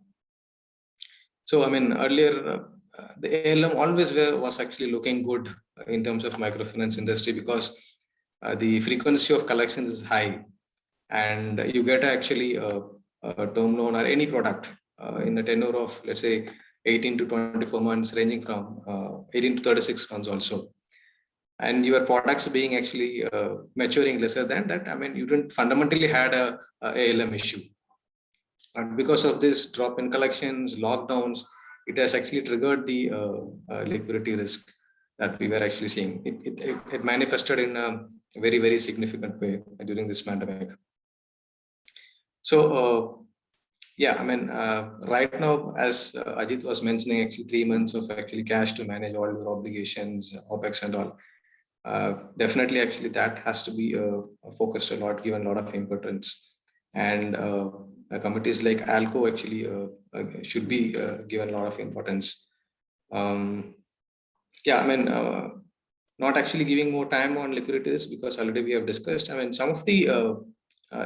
So, I mean, earlier, the ALM always was actually looking good in terms of microfinance industry because the frequency of collections is high. And you get actually a term loan or any product in the tenure of, let's say, 18 to 24 months, ranging from 18 to 36 months also. And your products being actually maturing lesser than that, I mean, you didn't fundamentally had a ALM issue. And because of this drop in collections, lockdowns, it has actually triggered the liquidity risk that we were actually seeing. It manifested in a very, very significant way during this pandemic. So, yeah, I mean, right now, as Ajit was mentioning, actually 3 months of actually cash to manage all your obligations, OPEX and all. Definitely, actually, that has to be focused a lot, given a lot of importance. And committees like ALCO actually should be given a lot of importance. Yeah, I mean, not actually giving more time on liquidity risk because already we have discussed. I mean, some of the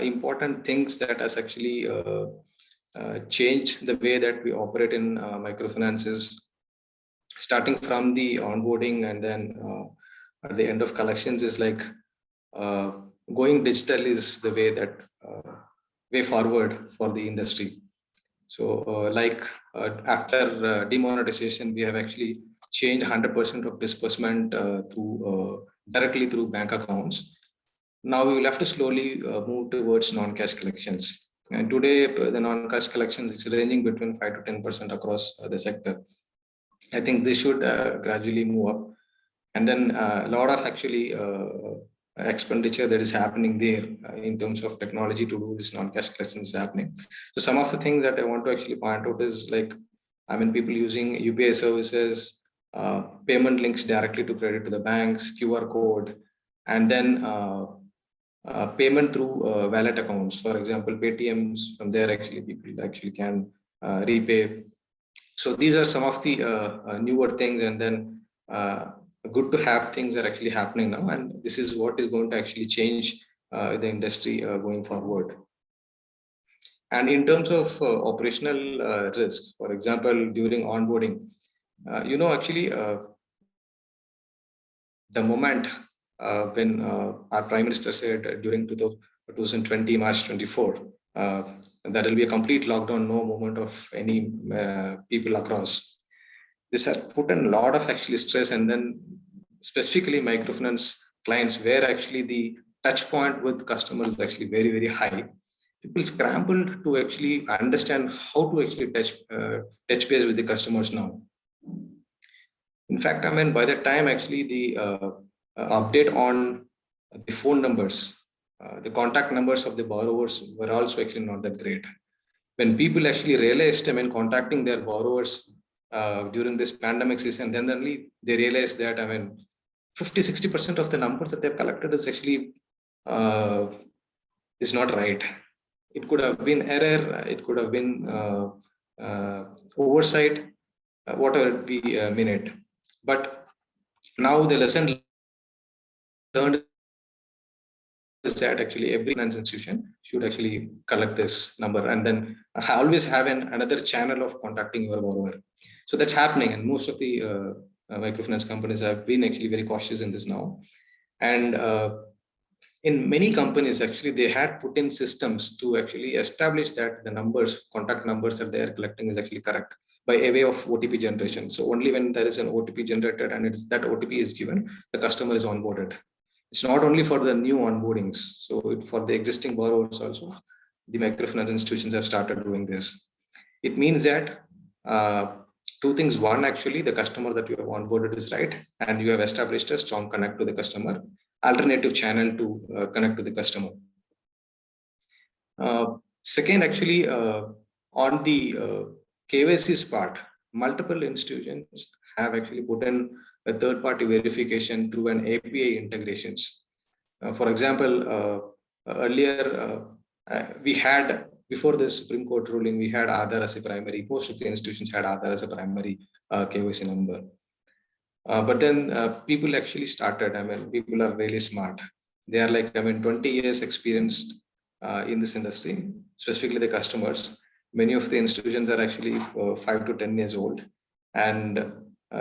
important things that has actually changed the way that we operate in microfinance is starting from the onboarding and then at the end of collections is like going digital is the way that way forward for the industry. So after demonetization, we have actually changed 100% of disbursement directly through bank accounts. Now we will have to slowly move towards non-cash collections. And today, the non-cash collections is ranging between 5 to 10% across the sector. I think this should gradually move up. And then a lot of actually expenditure that is happening there in terms of technology to do this non-cash collections is happening. So some of the things that I want to actually point out is like, I mean, people using UPI services, payment links directly to credit to the banks, QR code, and then payment through wallet accounts. For example, Paytms, from there actually people actually can repay. So these are some of the newer things, and then good to have things that are actually happening now, and this is what is going to actually change the industry going forward. And in terms of operational risks, for example, during onboarding, actually the moment when our Prime Minister said during 2020 March 24, there will be a complete lockdown, no movement of any people across. This has put a lot of actually stress, and then specifically microfinance clients, where actually the touch point with customers is actually very, very high. People scrambled to actually understand how to actually touch base with the customers now. In fact, I mean, by the time actually the update on the phone numbers, the contact numbers of the borrowers were also actually not that great. When people actually realized, I mean, contacting their borrowers during this pandemic season, then only they realized that, I mean, 50-60% of the numbers that they've collected is actually is not right. It could have been error, it could have been oversight, whatever we mean it. But now the lesson learned is that actually every finance institution should actually collect this number, and then always have another channel of contacting your borrower. So that's happening, and most of the microfinance companies have been actually very cautious in this now. And in many companies, actually, they had put in systems to actually establish that the numbers, contact numbers that they are collecting is actually correct by a way of OTP generation. So only when there is an OTP generated and that OTP is given, the customer is onboarded. It's not only for the new onboardings. So for the existing borrowers also, the microfinance institutions have started doing this. It means that two things. One, actually, the customer that you have onboarded is right, and you have established a strong connect to the customer, alternative channel to connect to the customer. Second, actually, on the KYC's part, multiple institutions have actually put in a third-party verification through an API integrations. For example, earlier we had, before the Supreme Court ruling, we had Aadhaar as a primary. Most of the institutions had Aadhaar as a primary KYC number. But then people actually started, I mean, people are really smart. They are like, I mean, 20 years experienced in this industry, specifically the customers. Many of the institutions are actually 5 to 10 years old. And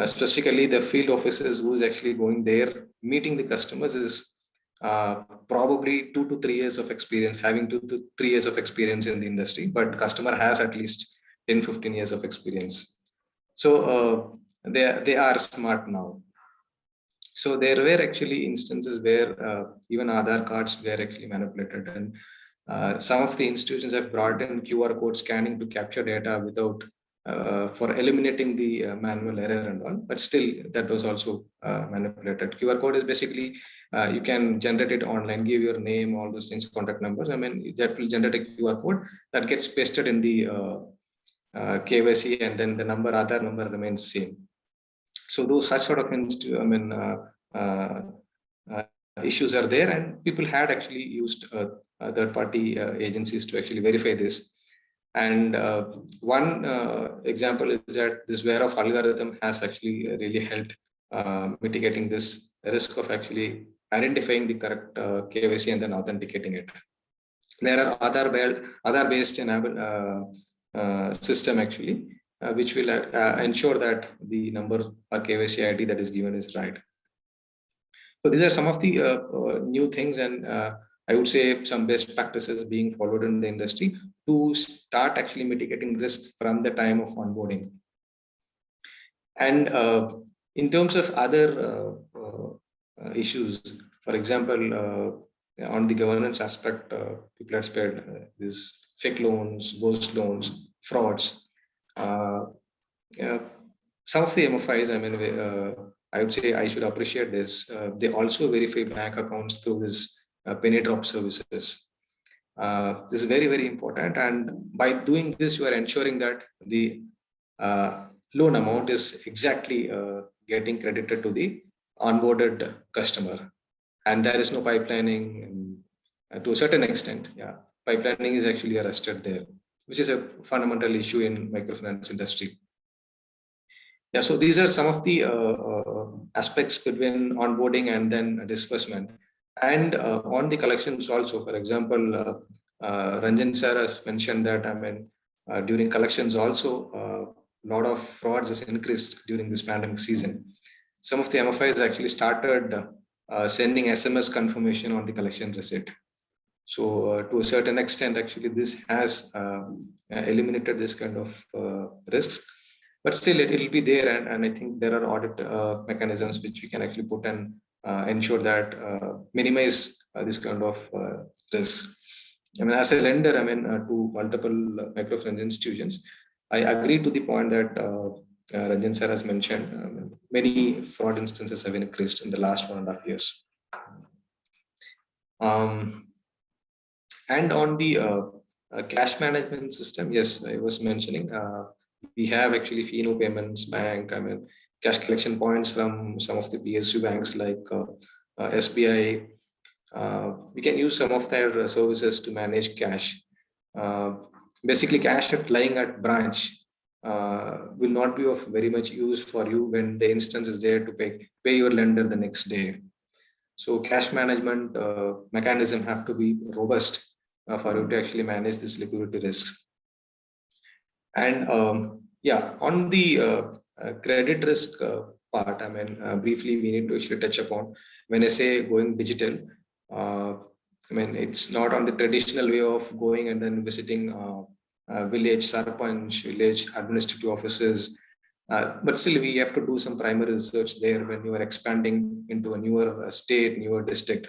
specifically the field officers who's actually going there, meeting the customers is probably 2 to 3 years of experience, having 2 to 3 years of experience in the industry, but customer has at least 10, 15 years of experience. So they are smart now. So there were actually instances where even Aadhaar cards were actually manipulated, and some of the institutions have brought in QR code scanning to capture data without for eliminating the manual error and all, but still that was also manipulated. QR code is basically you can generate it online, give your name, all those things, contact numbers. I mean, that will generate a QR code that gets pasted in the KYC, and then the number, Aadhaar number remains same. So those such sort of issues are there, and people had actually used third-party agencies to actually verify this. And one example is that this Ware-of algorithm has actually really helped mitigating this risk of actually identifying the correct KYC and then authenticating it. There are Aadhaar-based system actually, which will ensure that the number or KYC ID that is given is right. So these are some of the new things, and I would say some best practices being followed in the industry to start actually mitigating risk from the time of onboarding. And in terms of other issues, for example, on the governance aspect, people have spared these fake loans, ghost loans, frauds. Some of the MFIs, I mean, I would say I should appreciate this. They also verify bank accounts through this penny drop services. This is very, very important. And by doing this, you are ensuring that the loan amount is exactly getting credited to the onboarded customer. And there is no pipelining to a certain extent. Yeah, pipelining is actually arrested there, which is a fundamental issue in microfinance industry. Yeah, so these are some of the aspects between onboarding and then disbursement. And on the collections also, for example, Ranjan sir has mentioned that, during collections also, a lot of frauds has increased during this pandemic season. Some of the MFIs actually started sending SMS confirmation on the collection receipt. So to a certain extent, actually, this has eliminated this kind of risks. But still, it will be there, and I think there are audit mechanisms which we can actually put and ensure that minimize this kind of risks. As a lender, to multiple microfinance institutions, I agree to the point that Ranjan sir has mentioned. Many fraud instances have increased in the last 1.5 years. And on the cash management system, yes, I was mentioning, we have actually Fino Payments Bank, cash collection points from some of the PSU banks like SBI. We can use some of their services to manage cash. Basically, cash lying at branch will not be of very much use for you when the instance is there to pay your lender the next day. So cash management mechanism have to be robust for you to actually manage this liquidity risks. And on the credit risk part, briefly we need to actually touch upon. When I say going digital, it's not on the traditional way of going and then visiting village sarpanch, village administrative offices. But still, we have to do some primary research there when you are expanding into a newer state, newer district.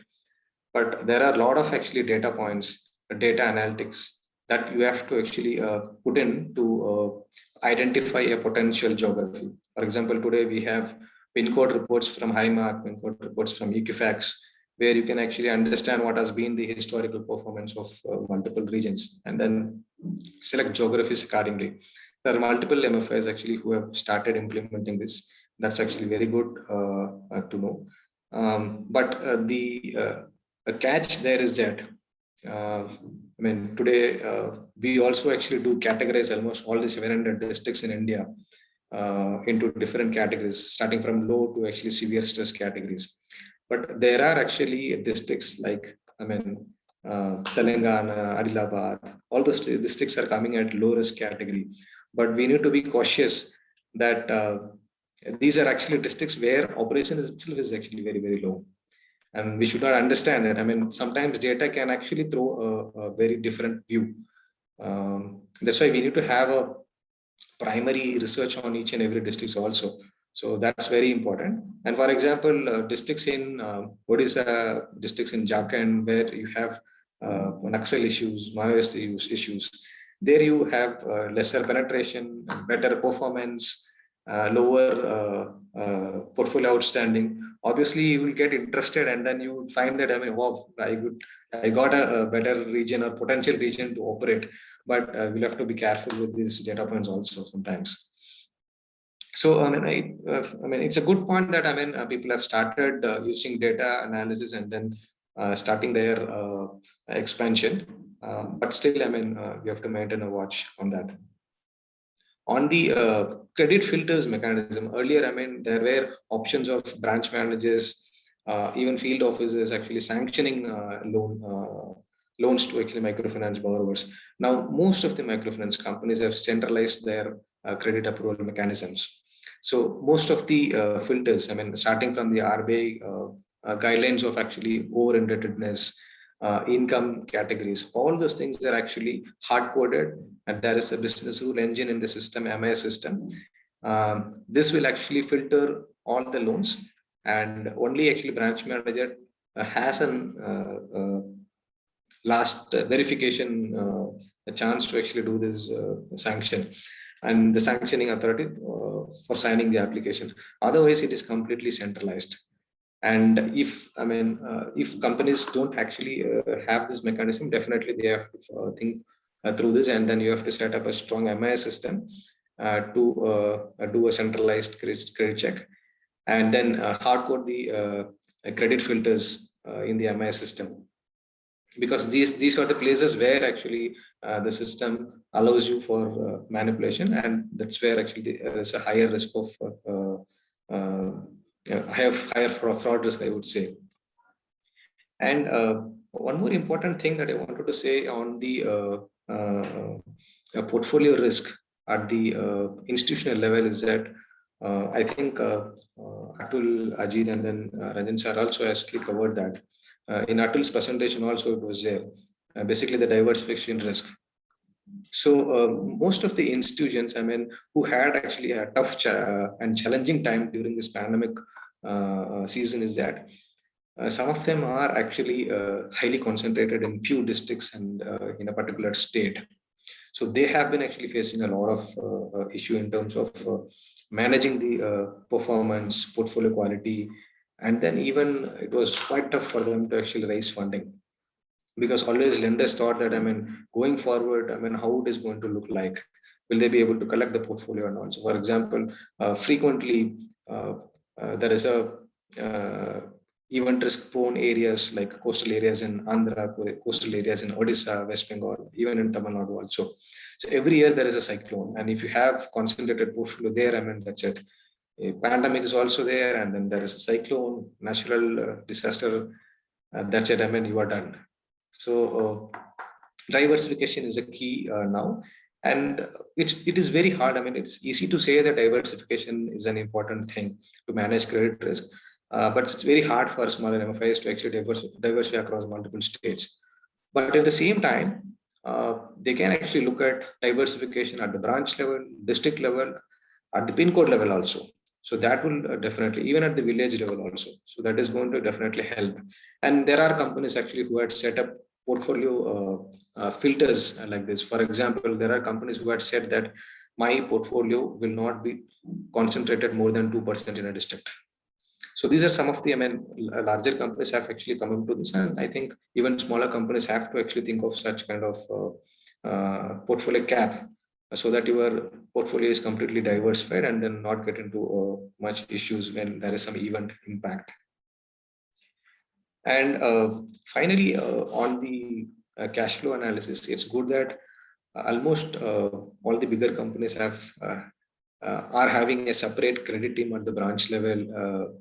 But there are a lot of actually data points, data analytics that you have to actually put in to identify a potential geography. For example, today we have PIN code reports from Highmark, PIN code reports from Equifax, where you can actually understand what has been the historical performance of multiple regions and then select geographies accordingly. There are multiple MFIs actually who have started implementing this. That's actually very good to know. But the catch there is that today we also actually do categorize almost all the 700 districts in India into different categories, starting from low to actually severe stress categories. But there are actually districts like Telangana, Adilabad, all those districts are coming at low risk category. But we need to be cautious that these are actually districts where operation itself is actually very, very low. And we should not understand it. Sometimes data can actually throw a very different view. That's why we need to have a primary research on each and every district also. So that's very important. And for example, districts in Odisha, districts in Jharkhand, where you have Naxal issues, Maoist issues, there you have lesser penetration, better performance, lower portfolio outstanding. Obviously, you will get interested, and then you would find that wow, I got a better region or potential region to operate. But we'll have to be careful with these data points also sometimes. So it's a good point that people have started using data analysis and then starting their expansion. But still, we have to maintain a watch on that. On the credit filters mechanism, earlier, there were options of branch managers, even field officers actually sanctioning loans to actually microfinance borrowers. Now, most of the microfinance companies have centralized their credit approval mechanisms. So most of the filters, starting from the RBI guidelines of actually over-indebtedness, income categories, all those things are actually hard-coded, and there is a business rule engine in the system, MIS system. This will actually filter all the loans, and only actually branch manager has an last verification, a chance to actually do this sanction, and the sanctioning authority for signing the application. Otherwise, it is completely centralized. And if if companies don't actually have this mechanism, definitely they have to think through this, and then you have to set up a strong MIS system to do a centralized credit check, and then hard code the credit filters in the MIS system. because these are the places where actually the system allows you for manipulation, and that's where actually there's a higher risk of higher fraud risk, I would say. And one more important thing that I wanted to say on the portfolio risk at the institutional level is that I think Atul, Ajit, and then Ranjan sir also actually covered that. In Atul's presentation also it was there. Basically the diversification risk. So most of the institutions, I mean, who had actually a tough and challenging time during this pandemic season is that some of them are actually highly concentrated in few districts and in a particular state. So they have been actually facing a lot of issue in terms of managing the performance, portfolio quality, and then even it was quite tough for them to actually raise funding, because always lenders thought that, I mean, going forward, I mean, how it is going to look like, will they be able to collect the portfolio or not? So for example, frequently there is a event risk prone areas like coastal areas in Andhra, coastal areas in Odisha, West Bengal, even in Tamil Nadu also. So every year there is a cyclone, and if you have concentrated portfolio there, I mean, that's it. A pandemic is also there, and then there is a cyclone, natural disaster, that's it. I mean, you are done. So diversification is a key now, and it is very hard. I mean, it's easy to say that diversification is an important thing to manage credit risk, but it's very hard for smaller MFIs to actually diversify across multiple states. But at the same time, they can actually look at diversification at the branch level, district level, at the pin code level also. So that will definitely, even at the village level also. So that is going to definitely help. And there are companies actually who had set up portfolio filters like this. For example, there are companies who had said that my portfolio will not be concentrated more than 2% in a district. So these are some of the, I mean, larger companies have actually come into this, and I think even smaller companies have to actually think of such kind of portfolio cap, so that your portfolio is completely diversified and then not get into much issues when there is some event impact. And finally, on the cash flow analysis, it's good that almost all the bigger companies have are having a separate credit team at the branch level,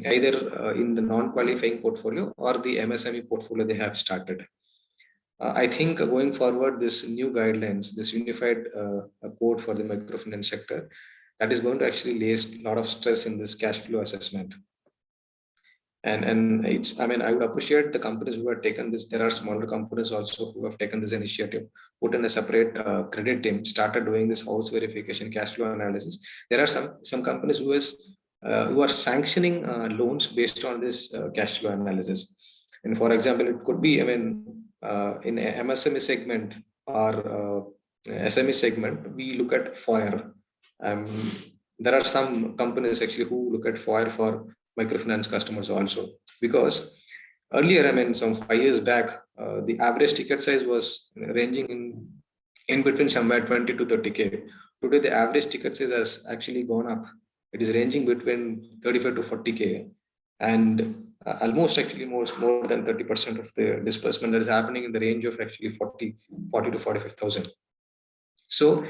either in the non-qualifying portfolio or the MSME portfolio they have started. I think going forward, this new guidelines, this unified code for the microfinance sector, that is going to actually lay a lot of stress in this cash flow assessment. And it's, I mean, I would appreciate the companies who have taken this. There are smaller companies also who have taken this initiative, put in a separate credit team, started doing this house verification, cash flow analysis. There are some companies who are sanctioning loans based on this cash flow analysis. And for example, it could be, I mean, in a MSME segment or SME segment, we look at FOIR. There are some companies actually who look at FOIR for microfinance customers also, because earlier, I mean, some 5 years back, the average ticket size was ranging in between somewhere 20 to 30K. Today, the average ticket size has actually gone up. It is ranging between 35 to 40K, and almost actually more than 30% of the disbursement that is happening in the range of actually 40 to 45,000. So,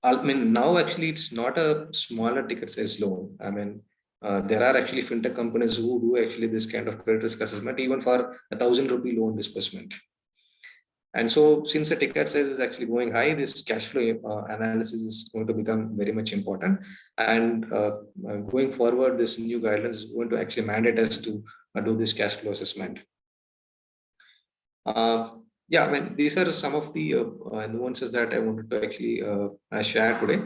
I mean, now actually it's not a smaller ticket size loan. I mean, there are actually fintech companies who do actually this kind of credit risk assessment, even for 1,000 rupee loan disbursement. And so, since the ticket size is actually going high, this cash flow analysis is going to become very much important. And going forward, this new guidelines is going to actually mandate us to do this cash flow assessment. Yeah, I mean, these are some of the nuances that I wanted to actually share today.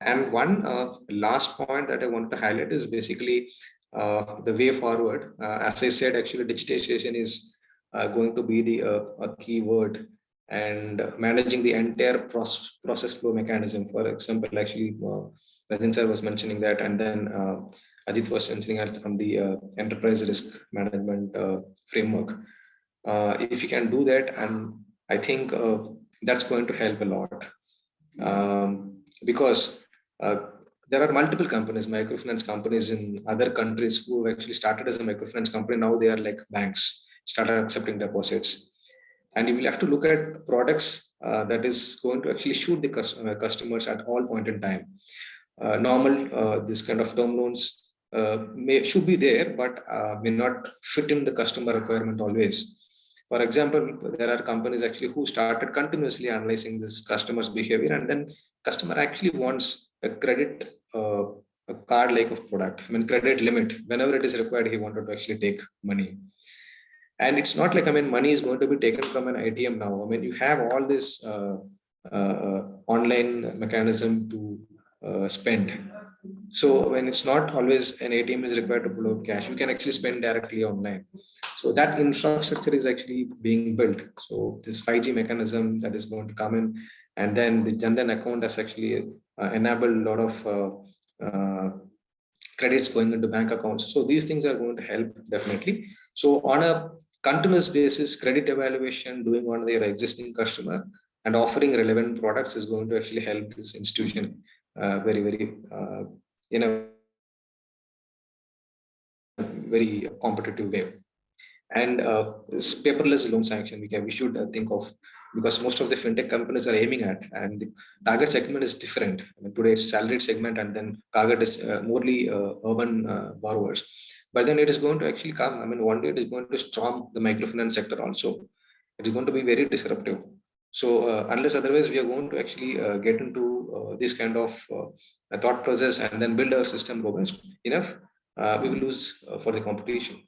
And one last point that I want to highlight is basically the way forward. As I said, actually, digitization is going to be the a key word, and managing the entire process flow mechanism. For example, actually, Rajan sir was mentioning that, and then Ajit was mentioning on the enterprise risk management framework. If you can do that, and I think that's going to help a lot, because there are multiple companies, microfinance companies in other countries who have actually started as a microfinance company. Now they are like banks, started accepting deposits. And you will have to look at products that is going to actually suit the customers at all point in time. This kind of term loans should be there, but may not fit in the customer requirement always. For example, there are companies actually who started continuously analyzing this customer's behavior, and then customer actually wants a credit, a card-like of product. I mean, credit limit. Whenever it is required, he wanted to actually take money. And it's not like, I mean, money is going to be taken from an ATM now. I mean, you have all this online mechanism to spend. So when it's not always an ATM is required to pull out cash, you can actually spend directly online. So that infrastructure is actually being built. So this 5G mechanism that is going to come in, and then the Jan Dhan account has actually enabled a lot of credits going into bank accounts. So these things are going to help definitely. So on a continuous basis, credit evaluation, doing on their existing customer and offering relevant products is going to actually help this institution very in a very competitive way. And this paperless loan sanction we should think of, because most of the fintech companies are aiming at, and the target segment is different. I mean, today it's salaried segment, and then target is morely urban borrowers. But then it is going to actually come. I mean, one day it is going to storm the microfinance sector also. It is going to be very disruptive. So unless otherwise we are going to actually get into this kind of thought process and then build our system robust enough, we will lose for the competition.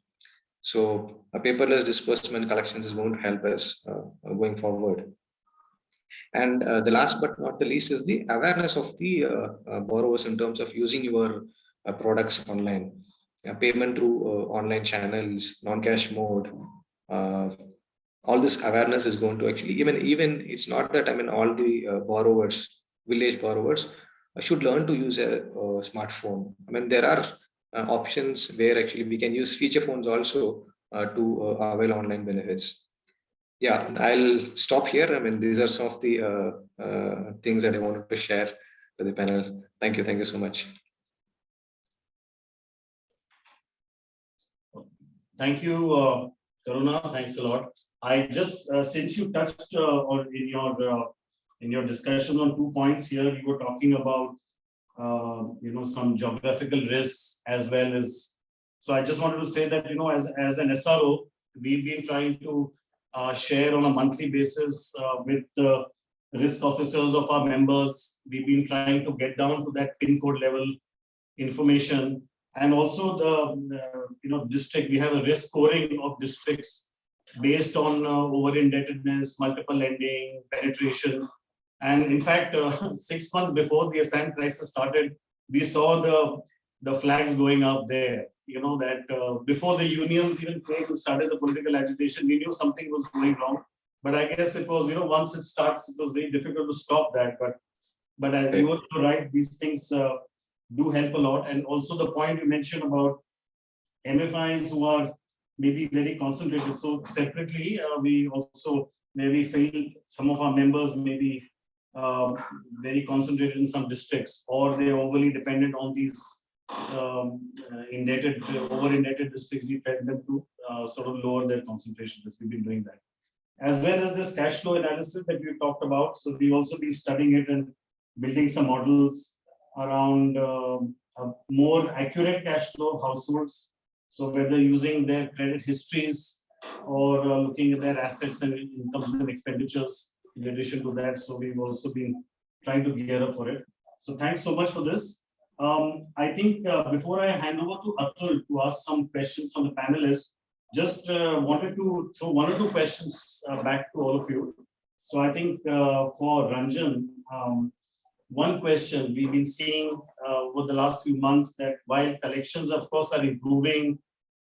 So a paperless disbursement collections is going to help us going forward. And the last but not the least is the awareness of the borrowers in terms of using your products online, payment through online channels, non-cash mode. All this awareness is going to actually, even it's not that, I mean, all the borrowers, village borrowers should learn to use a smartphone. I mean, there are options where actually we can use feature phones also to avail online benefits. Yeah, I'll stop here. I mean, these are some of the things that I wanted to share with the panel. Thank you so much. Thank you, Karuna. Thanks a lot. I just, since you touched on in your discussion on 2 points here, you were talking about some geographical risks as well as. So I just wanted to say that, as an SRO, we've been trying to share on a monthly basis with the risk officers of our members. We've been trying to get down to that pin code level information, and also the district. We have a risk scoring of districts based on over indebtedness, multiple lending, penetration. And in fact, 6 months before the Assam crisis started, we saw the flags going up there. That before the unions even started the political agitation, we knew something was going wrong. But I guess it was, once it starts, it was very difficult to stop that. But as you were right, these things do help a lot. And also the point you mentioned about MFIs who are maybe very concentrated. So separately, we also, where we feel some of our members may be very concentrated in some districts, or they're overly dependent on these over-indebted districts. We try them to sort of lower their concentration. We've been doing that. As well as this cash flow analysis that we talked about. So we've also been studying it and building some models around a more accurate cash flow of households. So whether using their credit histories or looking at their assets and incomes and expenditures in addition to that. So we've also been trying to gear up for it. So thanks so much for this. I think before I hand over to Atul to ask some questions from the panelists, just wanted to throw 1 or 2 questions back to all of you. So I think for Ranjan, one question we've been seeing over the last few months, that while collections of course are improving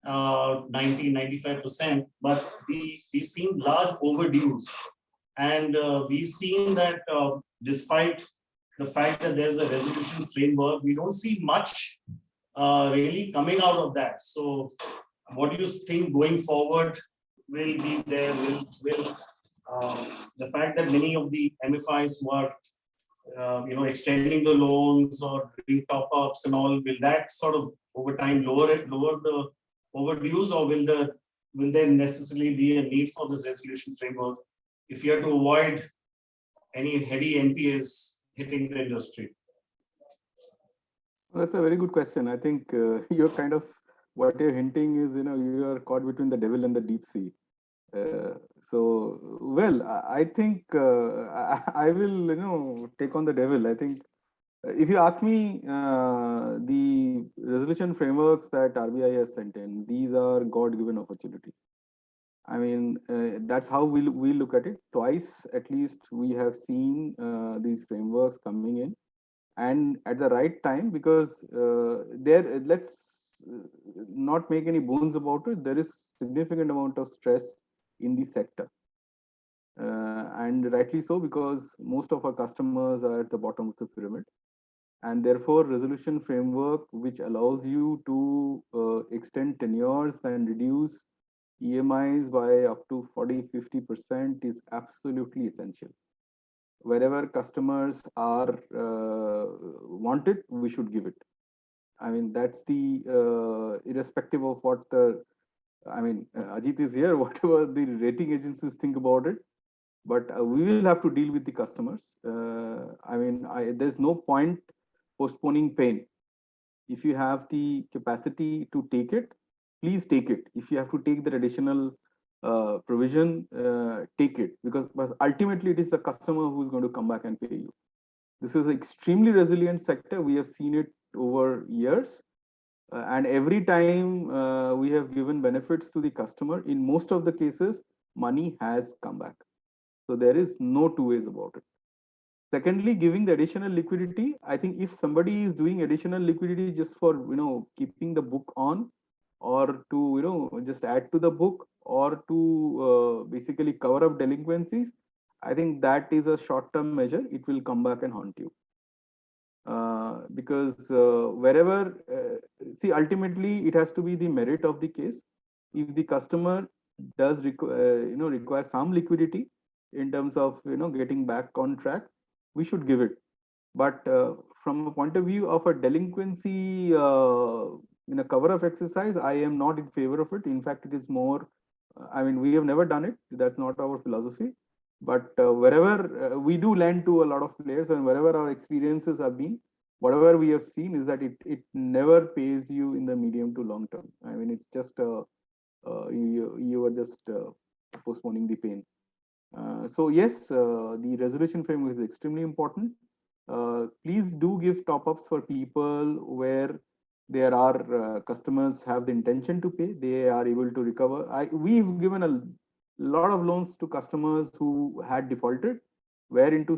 90-95%, but we've seen large overdues, and we've seen that despite the fact that there's a resolution framework, we don't see much really coming out of that. So what do you think going forward will be there? Will the fact that many of the MFIs who are extending the loans or doing top-ups and all, will that sort of over time lower the overdues, or will the will there necessarily be a need for this resolution framework if you have to avoid any heavy NPAs hitting the industry? That's a very good question. I think you're kind of, what you're hinting is, you are caught between the devil and the deep sea. Well, I think I will, take on the devil. I think if you ask me, the resolution frameworks that RBI has sent in, these are God-given opportunities. I mean, that's how we look at it. Twice, at least, we have seen these frameworks coming in, and at the right time, because let's not make any bones about it. There is significant amount of stress in the sector, and rightly so, because most of our customers are at the bottom of the pyramid. And therefore, resolution framework, which allows you to extend tenures and reduce EMIs by up to 40-50% is absolutely essential. Wherever customers are wanted, we should give it. I mean, that's the irrespective of what Ajit is here, whatever the rating agencies think about it, but we will have to deal with the customers. There's no point postponing pain. If you have the capacity to take it, please take it. If you have to take that additional provision, take it, because ultimately it is the customer who's going to come back and pay you. This is an extremely resilient sector. We have seen it over years, and every time we have given benefits to the customer, in most of the cases, money has come back. So there is no two ways about it. Secondly, giving the additional liquidity, I think if somebody is doing additional liquidity just for keeping the book on, or to just add to the book, or to basically cover up delinquencies, I think that is a short-term measure. It will come back and haunt you, because wherever ultimately it has to be the merit of the case. If the customer does require some liquidity in terms of getting back on track, we should give it. But from a point of view of a delinquency cover-up exercise, I am not in favor of it. In fact, it is more, we have never done it. That's not our philosophy. But wherever we do lend to a lot of players, and wherever our experiences have been, whatever we have seen is that it never pays you in the medium to long term. It's just you are just postponing the pain. So yes, the resolution framework is extremely important. Please do give top-ups for people where there are customers have the intention to pay, they are able to recover. We've given a lot of loans to customers who had defaulted, were into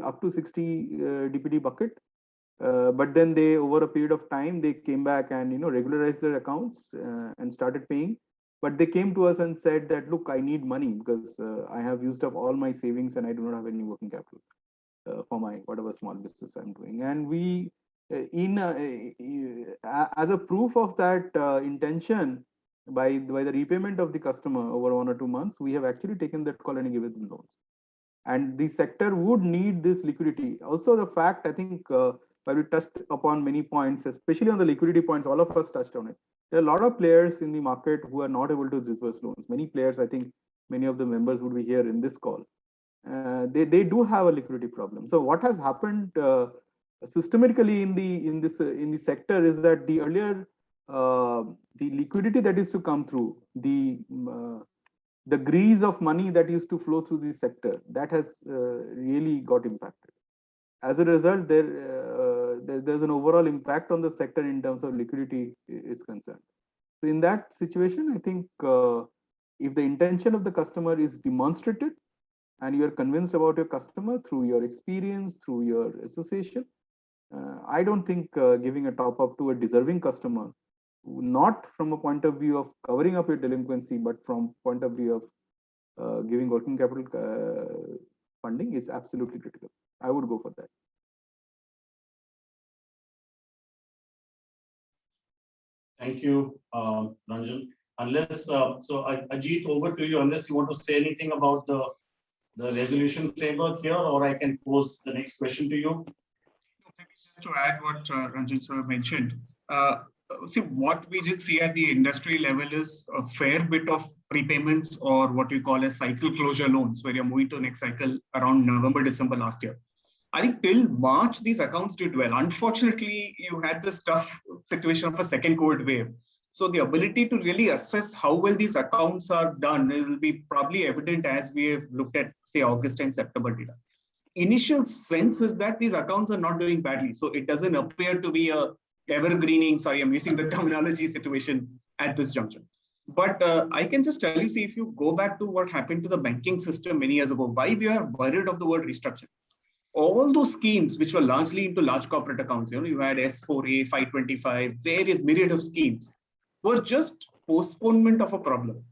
up to 60 DPD bucket, but then they, over a period of time, they came back and regularized their accounts and started paying. But they came to us and said that, look, I need money because I have used up all my savings and I do not have any working capital for my whatever small business I'm doing. And we, as a proof of that intention, by the repayment of the customer over 1 or 2 months, we have actually taken that call and given them loans. And the sector would need this liquidity. Also, the fact, I think, while we touched upon many points, especially on the liquidity points, all of us touched on it. There are a lot of players in the market who are not able to disburse loans. Many players, I think many of the members would be here in this call. They do have a liquidity problem. So what has happened systematically in the sector is that the earlier the liquidity that is to come through, the grease of money that used to flow through the sector, that has really got impacted. As a result, there's an overall impact on the sector in terms of liquidity is concerned. So in that situation, I think if the intention of the customer is demonstrated and you are convinced about your customer through your experience, through your association, I don't think giving a top up to a deserving customer, not from a point of view of covering up your delinquency, but from point of view of giving working capital funding is absolutely critical. I would go for that. Thank you, Ranjan. Unless, Ajit, over to you, unless you want to say anything about the resolution framework here, or I can pose the next question to you. Just to add what Ranjan sir mentioned, see, what we did see at the industry level is a fair bit of prepayments or what we call as cycle closure loans, where you're moving to the next cycle around November, December last year. I think till March, these accounts did well. Unfortunately, you had this tough situation of a second COVID wave. So the ability to really assess how well these accounts are done will be probably evident as we have looked at, say, August and September data. Initial sense is that these accounts are not doing badly. So it doesn't appear to be a evergreening, sorry, I'm using the terminology situation at this juncture. But I can just tell you, see, if you go back to what happened to the banking system many years ago, why we are worried of the word restructure. All those schemes which were largely into large corporate accounts, you had S4A, 525, various myriad of schemes, were just postponement of a problem.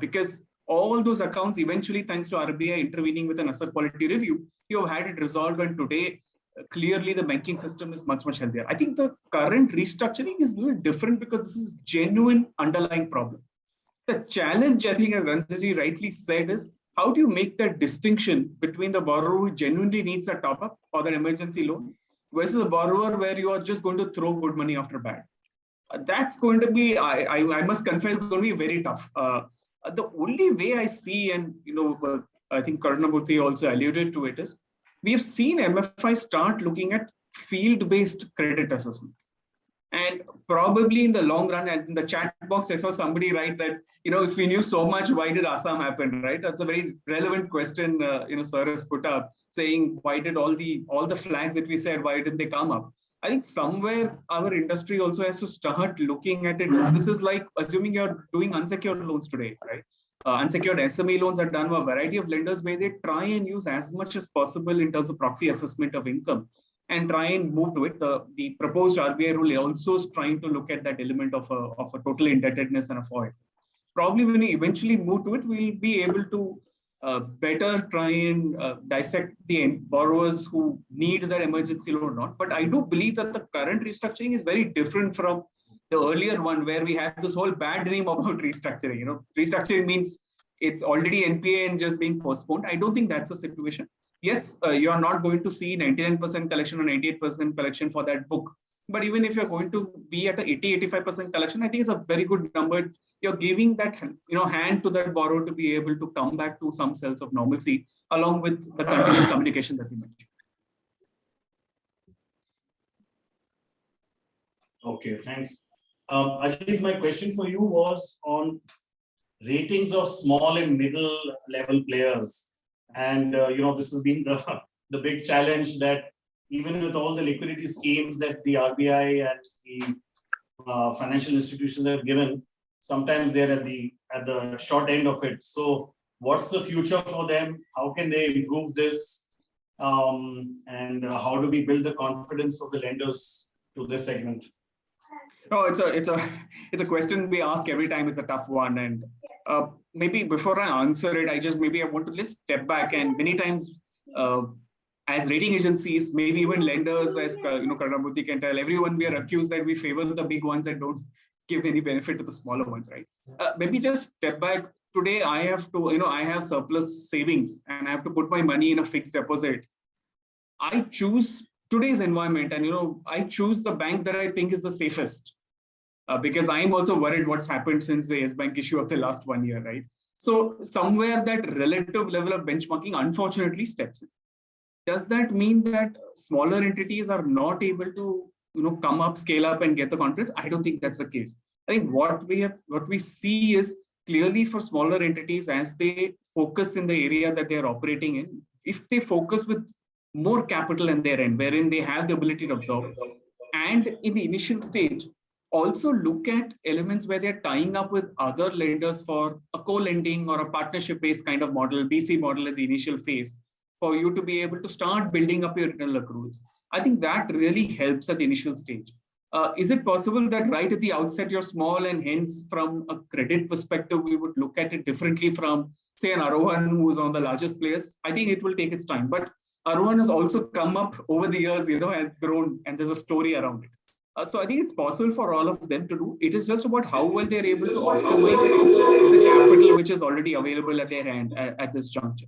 Because all those accounts eventually, thanks to RBI intervening with an asset quality review, you have had it resolved, and today clearly the banking system is much, much healthier. I think the current restructuring is a little different because this is genuine underlying problem. The challenge, I think, as Ranjanji rightly said, is how do you make that distinction between the borrower who genuinely needs a top up or the emergency loan versus a borrower where you are just going to throw good money after bad? That's going to be, I must confess, going to be very tough. The only way I see, and I think Karunamurthy also alluded to it, is we have seen MFI start looking at field-based credit assessment. And probably in the long run, and in the chat box, I saw somebody write that, if we knew so much, why did Assam happen, right? That's a very relevant question, Sir has put up, saying, why did all the flags that we said, why didn't they come up? I think somewhere our industry also has to start looking at it. This is like assuming you're doing unsecured loans today, right? Unsecured SME loans are done by a variety of lenders where they try and use as much as possible in terms of proxy assessment of income and try and move to it. The proposed RBI rule also is trying to look at that element of a total indebtedness and a FOID. Probably when we eventually move to it, we'll be able to better try and dissect the borrowers who need that emergency loan or not. But I do believe that the current restructuring is very different from the earlier one where we had this whole bad name about restructuring. Restructuring means it's already NPA and just being postponed. I don't think that's a situation. Yes, you are not going to see 99% collection or 98% collection for that book. But even if you're going to be at an 80-85% collection, I think it's a very good number. You're giving that hand to that borrower to be able to come back to some sense of normalcy, along with the continuous communication that you mentioned. Okay, thanks. Ajit, my question for you was on ratings of small and middle level players. And this has been the big challenge that even with all the liquidity schemes that the RBI and the financial institutions have given, sometimes they're at the short end of it. So what's the future for them? How can they improve this? And how do we build the confidence of the lenders to this segment? No, it's a question we ask every time. It's a tough one, and maybe before I answer it, I want to just step back. And many times, as rating agencies, maybe even lenders, as Karunamurthy can tell, everyone, we are accused that we favor the big ones and don't give any benefit to the smaller ones, right? Maybe just step back. Today, I have to, I have surplus savings and I have to put my money in a fixed deposit. I choose today's environment, and I choose the bank that I think is the safest, because I'm also worried what's happened since the Yes Bank issue of the last 1 year, right? So somewhere that relative level of benchmarking unfortunately steps in. Does that mean that smaller entities are not able to come up, scale up, and get the confidence? I don't think that's the case. I think what we see is clearly for smaller entities, as they focus in the area that they're operating in, if they focus with more capital in their end, wherein they have the ability to absorb, and in the initial stage, also look at elements where they're tying up with other lenders for a co-lending or a partnership-based kind of model, BC model in the initial phase, for you to be able to start building up your internal accruals. I think that really helps at the initial stage. Is it possible that right at the outset you're small, and hence from a credit perspective, we would look at it differently from, say, an Arohan who is one of the largest players? I think it will take its time. But Arohan has also come up over the years, has grown, and there's a story around it. So I think it's possible for all of them to do. It is just about how well they're able to optimize the capital which is already available at their hand at this juncture.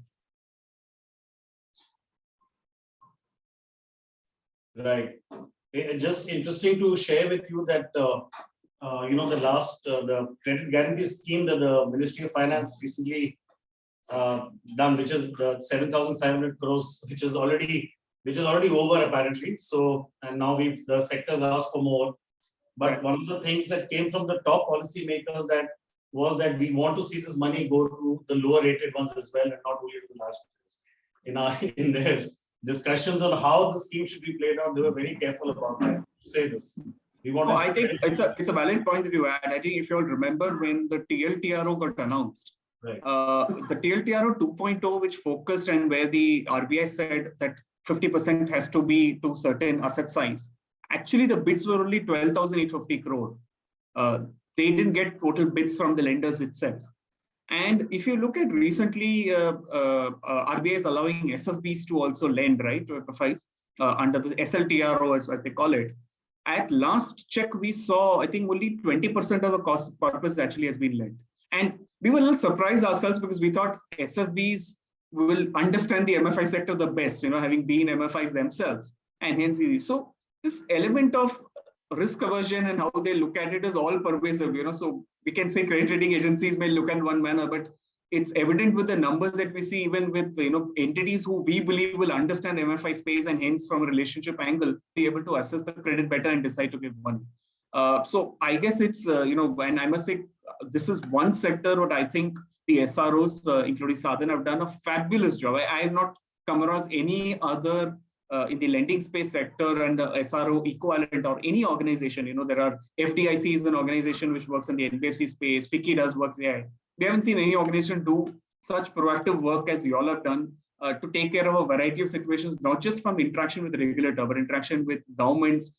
Right. Just interesting to share with you that the last the credit guarantee scheme that the Ministry of Finance recently done, which is the 7,500 crores, which is already over apparently. So, and now the sectors asked for more. But one of the things that came from the top policy makers was that we want to see this money go to the lower rated ones as well, and not only to the large players. In their discussions on how the scheme should be played out, they were very careful about that. Say this. We want No, to I think see- it's a valid point that you add. I think if you all remember when the TLTRO got announced, Right. the TLTRO 2.0, which focused and where the RBI said that 50% has to be to certain asset size. Actually, the bids were only 12,850 crore. They didn't get total bids from the lenders itself. And if you look at recently, RBI is allowing SFBs to also lend, right, to FIs under the SLTRO, as they call it. At last check, we saw, I think, only 20% of the cost purpose actually has been lent. And we were a little surprised ourselves because we thought SFBs will understand the MFI sector the best, having been MFIs themselves, and hence easy. So this element of risk aversion and how they look at it is all pervasive, so we can say credit rating agencies may look at one manner, but it's evident with the numbers that we see, even with entities who we believe will understand the MFI space and hence from a relationship angle be able to assess the credit better and decide to give money. So I guess it's and I must say this is one sector what I think the SROs, including Sadhan, have done a fabulous job. I have not come across any other in the lending space sector and SRO equivalent or any organization. There are FDIC is an organization which works in the NBFC space. FICCI does work there. We haven't seen any organization do such proactive work as you all have done to take care of a variety of situations, not just from interaction with the regulator, but interaction with governments,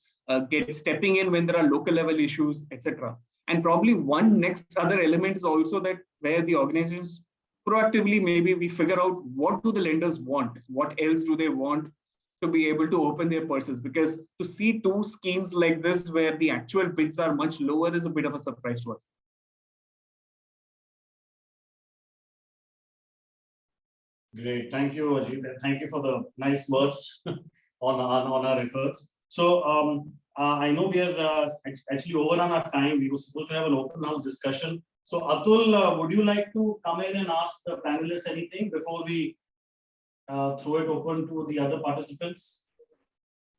stepping in when there are local level issues, etc. And probably one next other element is also that where the organizations proactively, maybe we figure out what do the lenders want, what else do they want to be able to open their purses, because to see two schemes like this where the actual bids are much lower is a bit of a surprise to us. Great, thank you, Ajit, and thank you for the nice words on our efforts. So I know we are actually over on our time. We were supposed to have an open house discussion. So Atul, would you like to come in and ask the panelists anything before we throw it open to the other participants?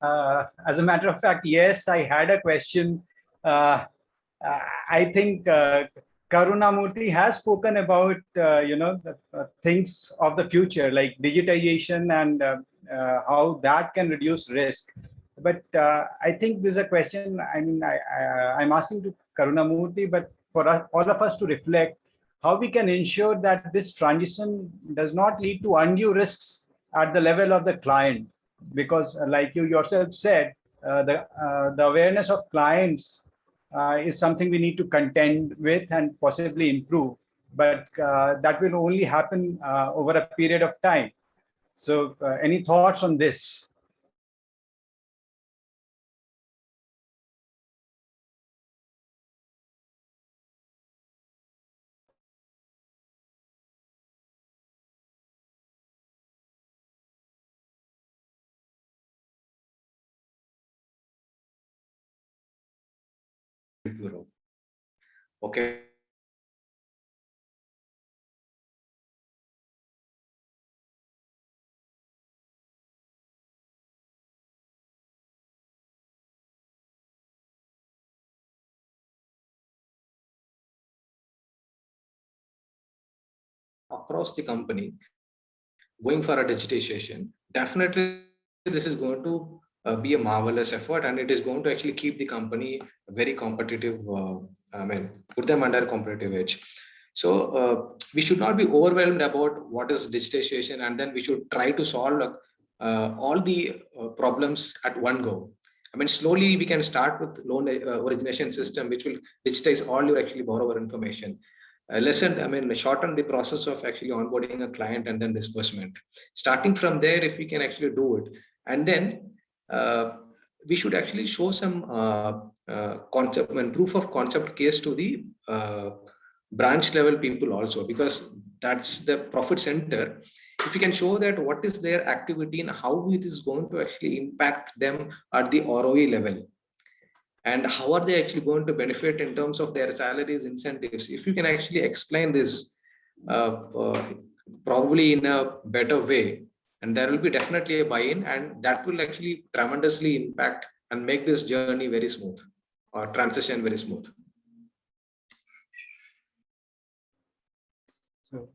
As a matter of fact, yes, I had a question. I think Karunamurthy has spoken about the things of the future like digitization and how that can reduce risk. But I think there's a question. I mean, I'm asking to Karunamurthy, but for us, all of us to reflect how we can ensure that this transition does not lead to undue risks at the level of the client, because like you yourself said, the awareness of clients is something we need to contend with and possibly improve, but that will only happen over a period of time. So any thoughts on this? Okay. Across the company, going for a digitization, definitely this is going to be a marvelous effort, and it is going to actually keep the company very competitive. Put them under a competitive edge. So we should not be overwhelmed about what is digitization, and then we should try to solve all the problems at one go. I mean, slowly we can start with loan origination system, which will digitize all your actually borrower information. Shorten the process of actually onboarding a client and then disbursement. Starting from there, if we can actually do it, and then we should actually show some concept and proof of concept case to the branch level people also, because that's the profit center. If you can show that what is their activity and how it is going to actually impact them at the ROE level, and how are they actually going to benefit in terms of their salaries, incentives. If you can actually explain this probably in a better way, and there will be definitely a buy-in, and that will actually tremendously impact and make this journey very smooth, or transition very smooth. So,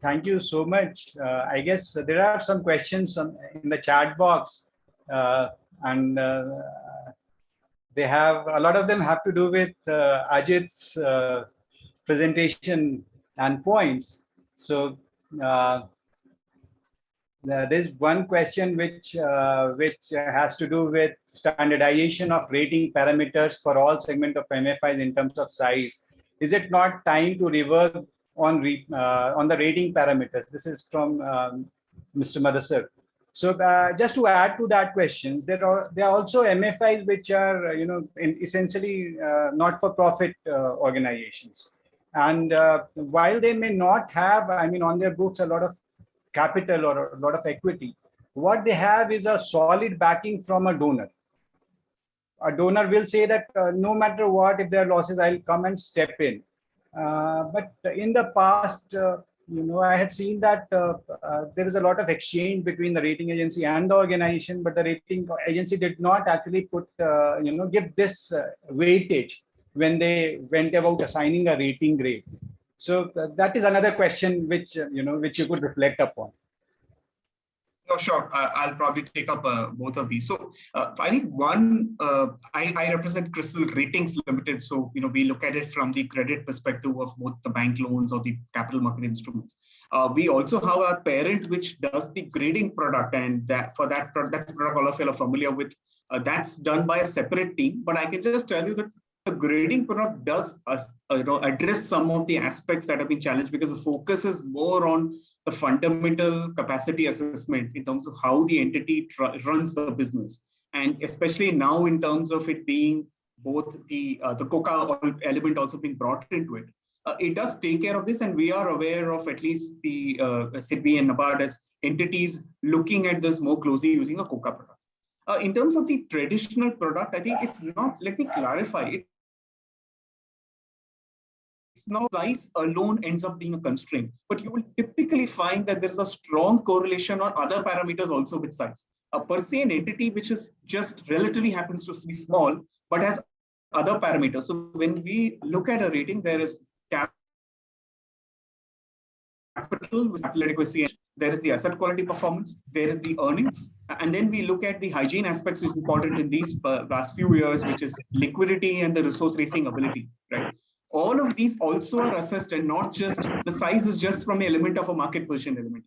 thank you so much. I guess there are some questions in the chat box, and they have, a lot of them have to do with Ajit's presentation and points. So there's one question which has to do with standardization of rating parameters for all segment of MFIs in terms of size. Is it not time to rework on the rating parameters? This is from Mr. Madasar. So just to add to that question, there are also MFIs which are essentially not-for-profit organizations, and while they may not have, on their books a lot of capital or a lot of equity, what they have is a solid backing from a donor. A donor will say that no matter what, if there are losses, I'll come and step in. But in the past, I had seen that there is a lot of exchange between the rating agency and the organization, but the rating agency did not actually put, give this weightage when they went about assigning a rating grade. So that is another question which, which you could reflect upon. No, sure. I'll probably take up both of these. So I think one, I represent Crystal Ratings Limited. So, we look at it from the credit perspective of both the bank loans or the capital market instruments. We also have a parent which does the grading product, and that's the product all of you are familiar with. That's done by a separate team. But I can just tell you that the grading product does address some of the aspects that have been challenged, because the focus is more on the fundamental capacity assessment in terms of how the entity runs the business. And especially now in terms of it being both the COCA element also being brought into it. It does take care of this, and we are aware of at least the SIDBI and NABARD as entities looking at this more closely using a COCA product. In terms of the traditional product, I think it's not, let me clarify it. It's not size alone ends up being a constraint, but you will typically find that there is a strong correlation on other parameters also with size. Per se, an entity which is just relatively happens to be small, but has other parameters. So when we look at a rating, there is capital with capital adequacy, there is the asset quality performance, there is the earnings, and then we look at the hygiene aspects which is important in these last few years, which is liquidity and the resource raising ability, right? All of these also are assessed, and not just the size is just from the element of a market position element.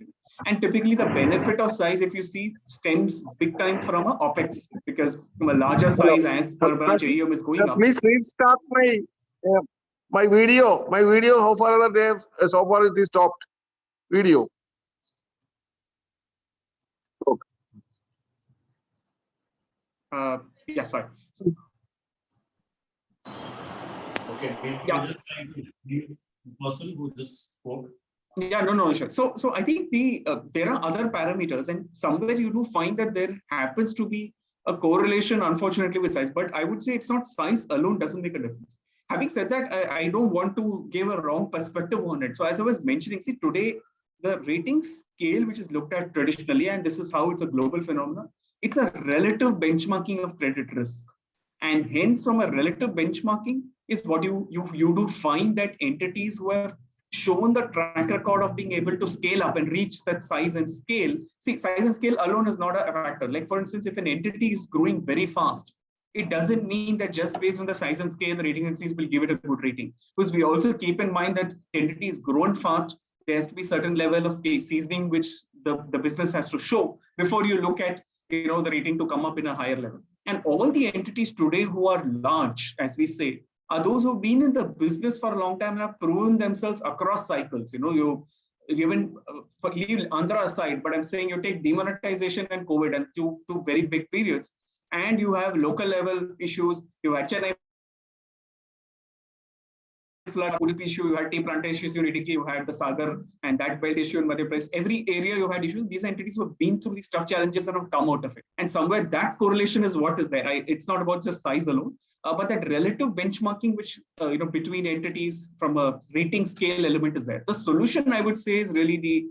And typically the benefit of size, if you see, stems big time from a OPEX, because from a larger size as per branch AUM is going up. Please restart my video. My video, how far are there? So far it is stopped. Video. Okay. Yeah, sorry. Okay. Yeah. The person who just spoke. Yeah, no, sure. So I think there are other parameters, and somewhere you do find that there happens to be a correlation, unfortunately, with size. But I would say it's not size alone doesn't make a difference. Having said that, I don't want to give a wrong perspective on it. So as I was mentioning, see, today the rating scale which is looked at traditionally, and this is how it's a global phenomenon, it's a relative benchmarking of credit risk. And hence, from a relative benchmarking is what you do find that entities who have shown the track record of being able to scale up and reach that size and scale. See, size and scale alone is not a factor. Like, for instance, if an entity is growing very fast, it doesn't mean that just based on the size and scale, the rating agencies will give it a good rating. Because we also keep in mind that entity is grown fast, there has to be certain level of seasoning which the business has to show before you look at the rating to come up in a higher level. And all the entities today who are large, as we say, are those who've been in the business for a long time and have proven themselves across cycles. You even leave Andhra aside, but I'm saying you take demonetization and COVID and two very big periods, and you have local level issues. You have Chennai flood, Udupi issue, you had tea plantation issue in Idiki, you had the Sagar and that belt issue in Madhya Pradesh. Every area you had issues. These entities were been through these tough challenges and have come out of it. And somewhere that correlation is what is there. It's not about just size alone, but that relative benchmarking, which between entities from a rating scale element is there. The solution, I would say, is really the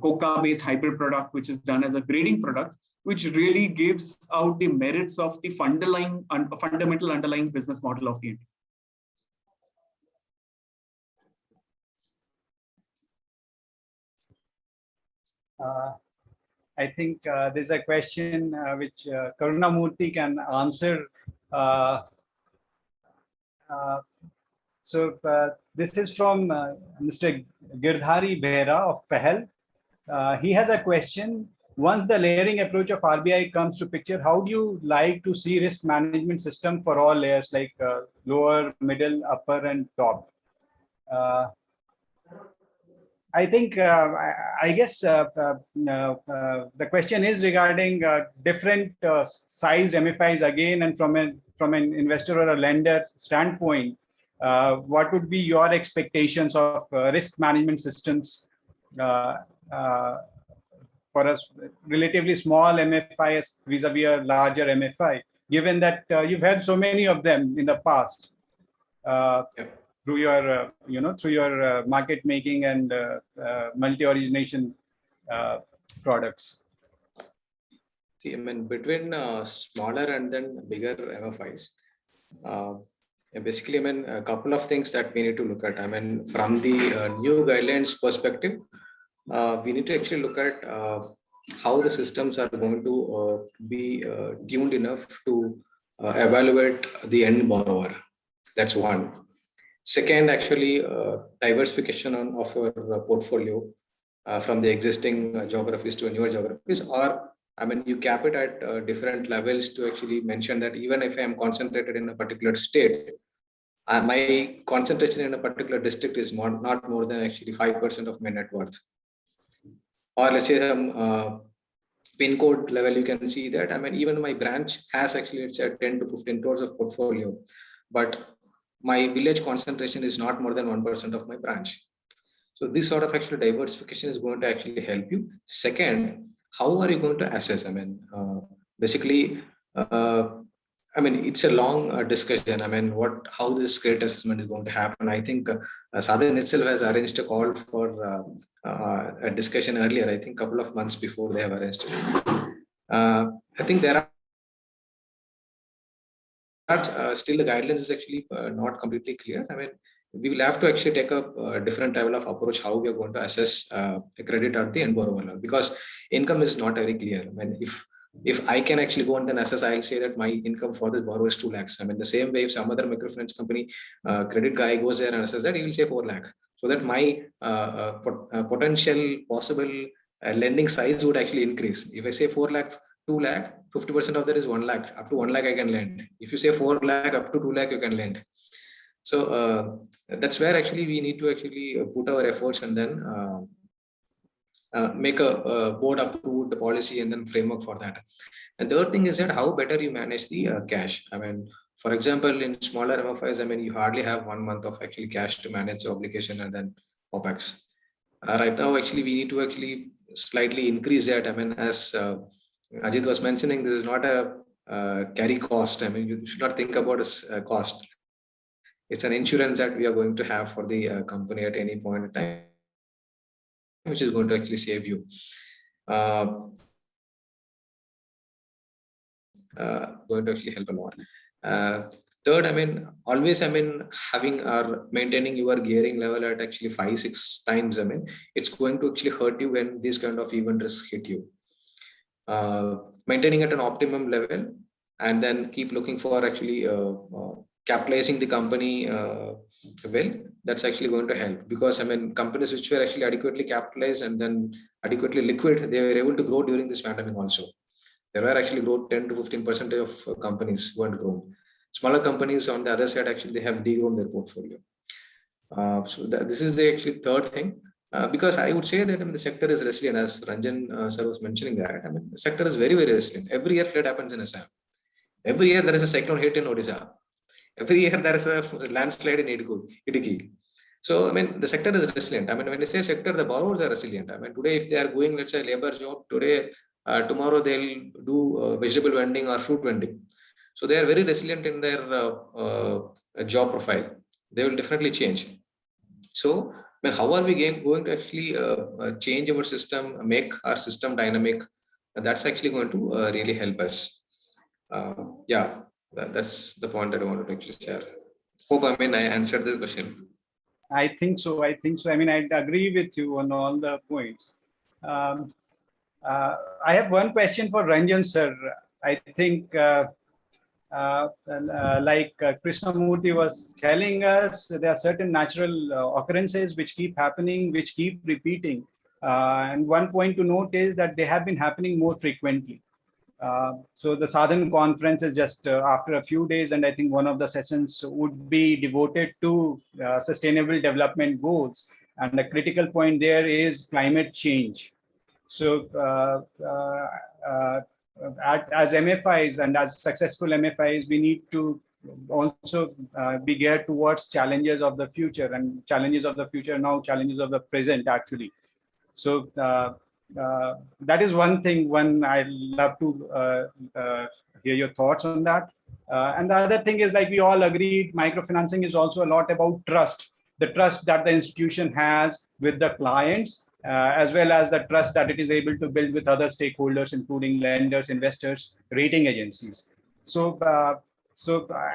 Coca-based hybrid product, which is done as a grading product, which really gives out the merits of the fundamental underlying business model of the entity. I think there's a question which Karuna Murthy can answer. This is from Mr. Girdhari Behra of Pahel. He has a question. Once the layering approach of RBI comes to picture, how do you like to see risk management system for all layers like lower, middle, upper, and top? I think, I guess the question is regarding different size MFIs again, and from an investor or a lender standpoint, what would be your expectations of risk management systems for a relatively small MFI vis-a-vis a larger MFI, given that you've had so many of them in the past through your, through your market making and multi-origination products? See, I mean, between smaller and then bigger MFIs, basically, I mean, a couple of things that we need to look at. I mean, from the new guidelines perspective, we need to actually look at how the systems are going to be tuned enough to evaluate the end borrower. That's one. Second, actually, diversification of our portfolio from the existing geographies to newer geographies, or I mean, you cap it at different levels to actually mention that even if I am concentrated in a particular state, my concentration in a particular district is not more than actually 5% of my net worth. Or let's say some pin code level, you can see that, I mean, even my branch has actually, it's at 10 to 15 crores of portfolio, but my village concentration is not more than 1% of my branch. So this sort of actually diversification is going to actually help you. Second, how are you going to assess? I mean, basically, I mean, it's a long discussion. I mean, how this credit assessment is going to happen. I think Sadan itself has arranged a call for a discussion earlier, I think a couple of months before they have arranged it. I think there are still the guidelines is actually not completely clear. I mean, we will have to actually take a different level of approach how we are going to assess the credit at the end borrower level, because income is not very clear. I mean, if I can actually go and then assess, I'll say that my income for this borrower is 2 lakhs. I mean, the same way if some other microfinance company credit guy goes there and assesses that, he will say 4 lakh. So that my potential possible lending size would actually increase. If I say 4 lakh, 2 lakh, 50% of that is 1 lakh. Up to 1 lakh I can lend. If you say 4 lakh, up to 2 lakh you can lend. So that's where actually we need to actually put our efforts and then make a board approved policy and then framework for that. And third thing is that how better you manage the cash. I mean, for example, in smaller MFIs, I mean, you hardly have 1 month of actually cash to manage the obligation and then OPEX. Right now, actually, we need to actually slightly increase that. I mean, as Ajit was mentioning, this is not a carry cost. I mean, you should not think about a cost. It's an insurance that we are going to have for the company at any point in time, which is going to actually save you. Going to actually help a lot. Third, I mean, always, I mean, having or maintaining your gearing level at actually 5-6 times, I mean, it's going to actually hurt you when these kind of event risks hit you. Maintaining at an optimum level and then keep looking for actually capitalizing the company well, that's actually going to help, because I mean, companies which were actually adequately capitalized and then adequately liquid, they were able to grow during this pandemic also. There were actually growth 10 to 15% of companies who had grown. Smaller companies on the other side, actually they have degrown their portfolio. So this is the actually third thing, because I would say that I mean, the sector is resilient, as Ranjan sir was mentioning that. I mean, the sector is very, very resilient. Every year flood happens in Assam. Every year there is a cyclone hit in Odisha. Every year there is a landslide in Idiki. So, I mean, the sector is resilient. I mean, when you say sector, the borrowers are resilient. I mean, today, if they are going, let's say, labor job, today, tomorrow they'll do vegetable vending or fruit vending. So they are very resilient in their job profile. They will definitely change. So, I mean, how are we going to actually change our system, make our system dynamic? That's actually going to really help us. Yeah, that's the point that I wanted to actually share. Hope, I mean, I answered this question. I think so. I think so. I mean, I agree with you on all the points. Um, I have one question for Ranjan sir. I think, like Krishnamurti was telling us, there are certain natural occurrences which keep happening, which keep repeating. And one point to note is that they have been happening more frequently. So the Southern Conference is just after a few days, and I think one of the sessions would be devoted to sustainable development goals. And the critical point there is climate change. So as MFIs and as successful MFIs, we need to also be geared towards challenges of the future, and challenges of the future now, challenges of the present actually. So that is one thing. I love to hear your thoughts on that. And the other thing is, like we all agreed, microfinancing is also a lot about trust. The trust that the institution has with the clients, as well as the trust that it is able to build with other stakeholders, including lenders, investors, rating agencies. So,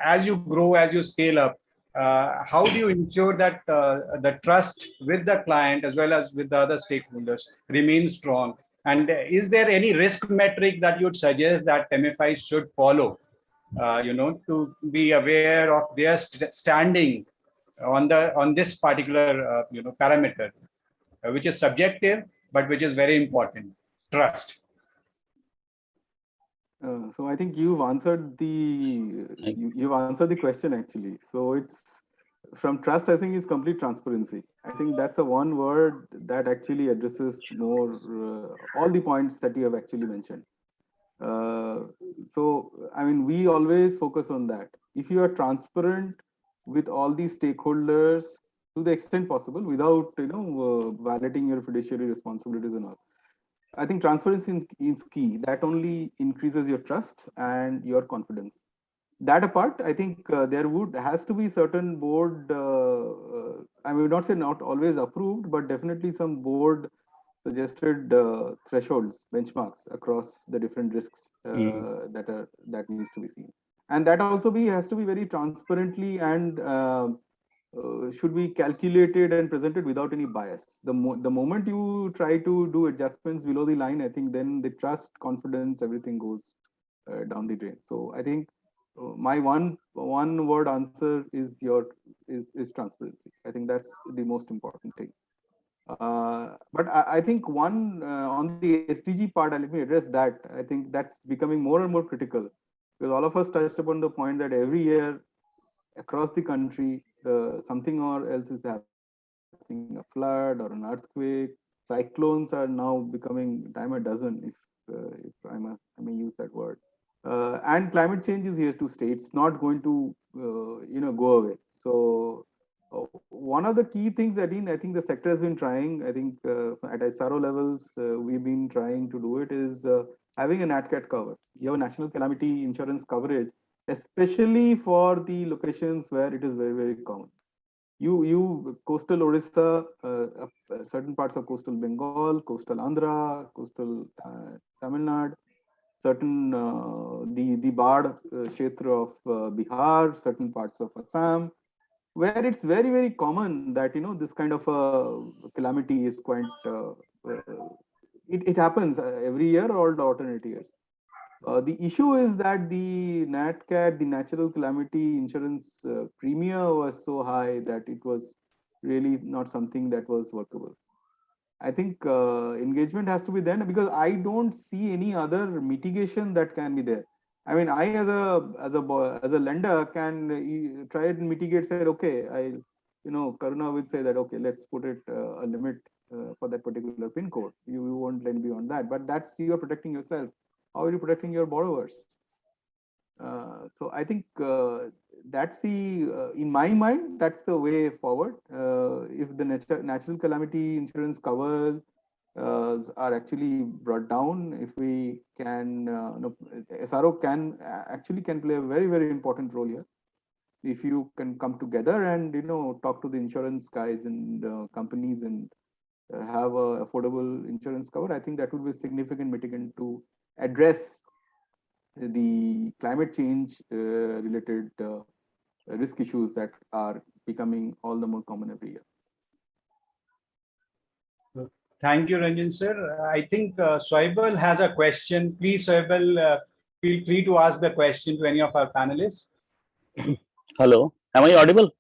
as you grow, as you scale up, how do you ensure that the trust with the client as well as with the other stakeholders remains strong? And is there any risk metric that you'd suggest that MFIs should follow, to be aware of their standing on this particular parameter, which is subjective but which is very important: trust. So I think you've answered you've answered the question actually. So it's from trust, I think, is complete transparency. I think that's a one word that actually addresses more all the points that you have actually mentioned. So I mean, we always focus on that. If you are transparent with all the stakeholders to the extent possible, without violating your fiduciary responsibilities and all, I think transparency is key. That only increases your trust and your confidence. That apart, I think there has to be certain board. I would not say not always approved, but definitely some board suggested thresholds, benchmarks across the different risks that needs to be seen, and that also has to be very transparently and should be calculated and presented without any bias. The moment you try to do adjustments below the line, I think then the trust, confidence, everything goes down the drain. So I think my one word answer is transparency. I think that's the most important thing. But I think one on the SDG part, and let me address that. I think that's becoming more and more critical, because all of us touched upon the point that every year across the country, something or else is happening, a flood or an earthquake. Cyclones are now becoming dime a dozen, if I may use that word. And climate change is here to stay. It's not going to go away. So one of the key things that I think the sector has been trying, I think at SRO levels, we've been trying to do it, is having a NatCat cover. You have a national calamity insurance coverage, especially for the locations where it is very, very common. You coastal Orissa, certain parts of coastal Bengal, coastal Andhra, coastal Tamil Nadu, certain the Bard Kshetra of Bihar, certain parts of Assam, where it's very, very common that this kind of a calamity is quite it happens every year or the alternate years. The issue is that the NatCat, the natural calamity insurance premium was so high that it was really not something that was workable. I think engagement has to be there, because I don't see any other mitigation that can be there. I mean, I as a lender can try and mitigate. Say, okay, Karuna would say that, okay, let's put it a limit for that particular pin code. You won't lend beyond that, but that's, you are protecting yourself. How are you protecting your borrowers? So I think that's in my mind, that's the way forward. If the natural calamity insurance covers are actually brought down, if we can, SRO actually can play a very, very important role here. If you can come together and talk to the insurance guys and companies and have a affordable insurance cover, I think that would be a significant mitigant to address the climate change related risk issues that are becoming all the more common every year. Thank you, Ranjan sir. I think Soibal has a question. Please, Soibal, feel free to ask the question to any of our panelists. Hello, am I audible?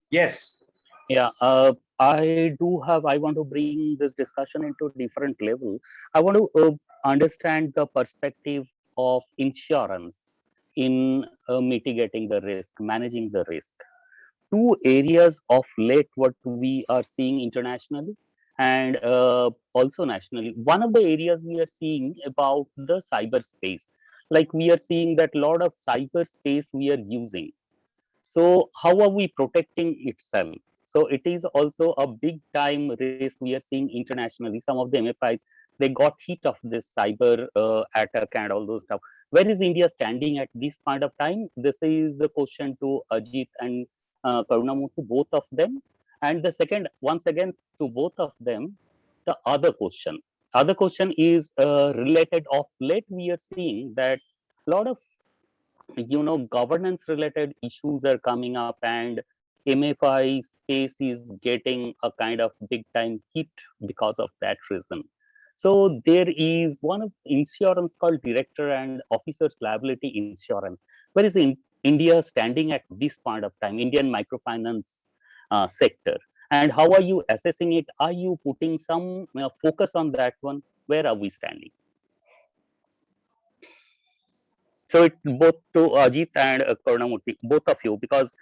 Yes. Yeah, I want to bring this discussion into different level. I want to understand the perspective of insurance in mitigating the risk, managing the risk. Two areas of late what we are seeing internationally and also nationally. One of the areas we are seeing about the cyberspace, like we are seeing that a lot of cyberspace we are using. So how are we protecting itself? So it is also a big time risk we are seeing internationally. Some of the MFIs, they got hit of this cyber attack and all those stuff. Where is India standing at this point of time? This is the question to Ajit and Karunamurthy, both of them. And the second, once again, to both of them, the other question. Other question is related of late we are seeing that a lot of governance related issues are coming up and MFI space is getting a kind of big time hit because of that reason. So there is one of insurance called director and officers liability insurance. Where is India standing at this point of time, Indian microfinance sector? And how are you assessing it? Are you putting some focus on that one? Where are we standing? So it both to Ajit and Karunamurthy, both of you, because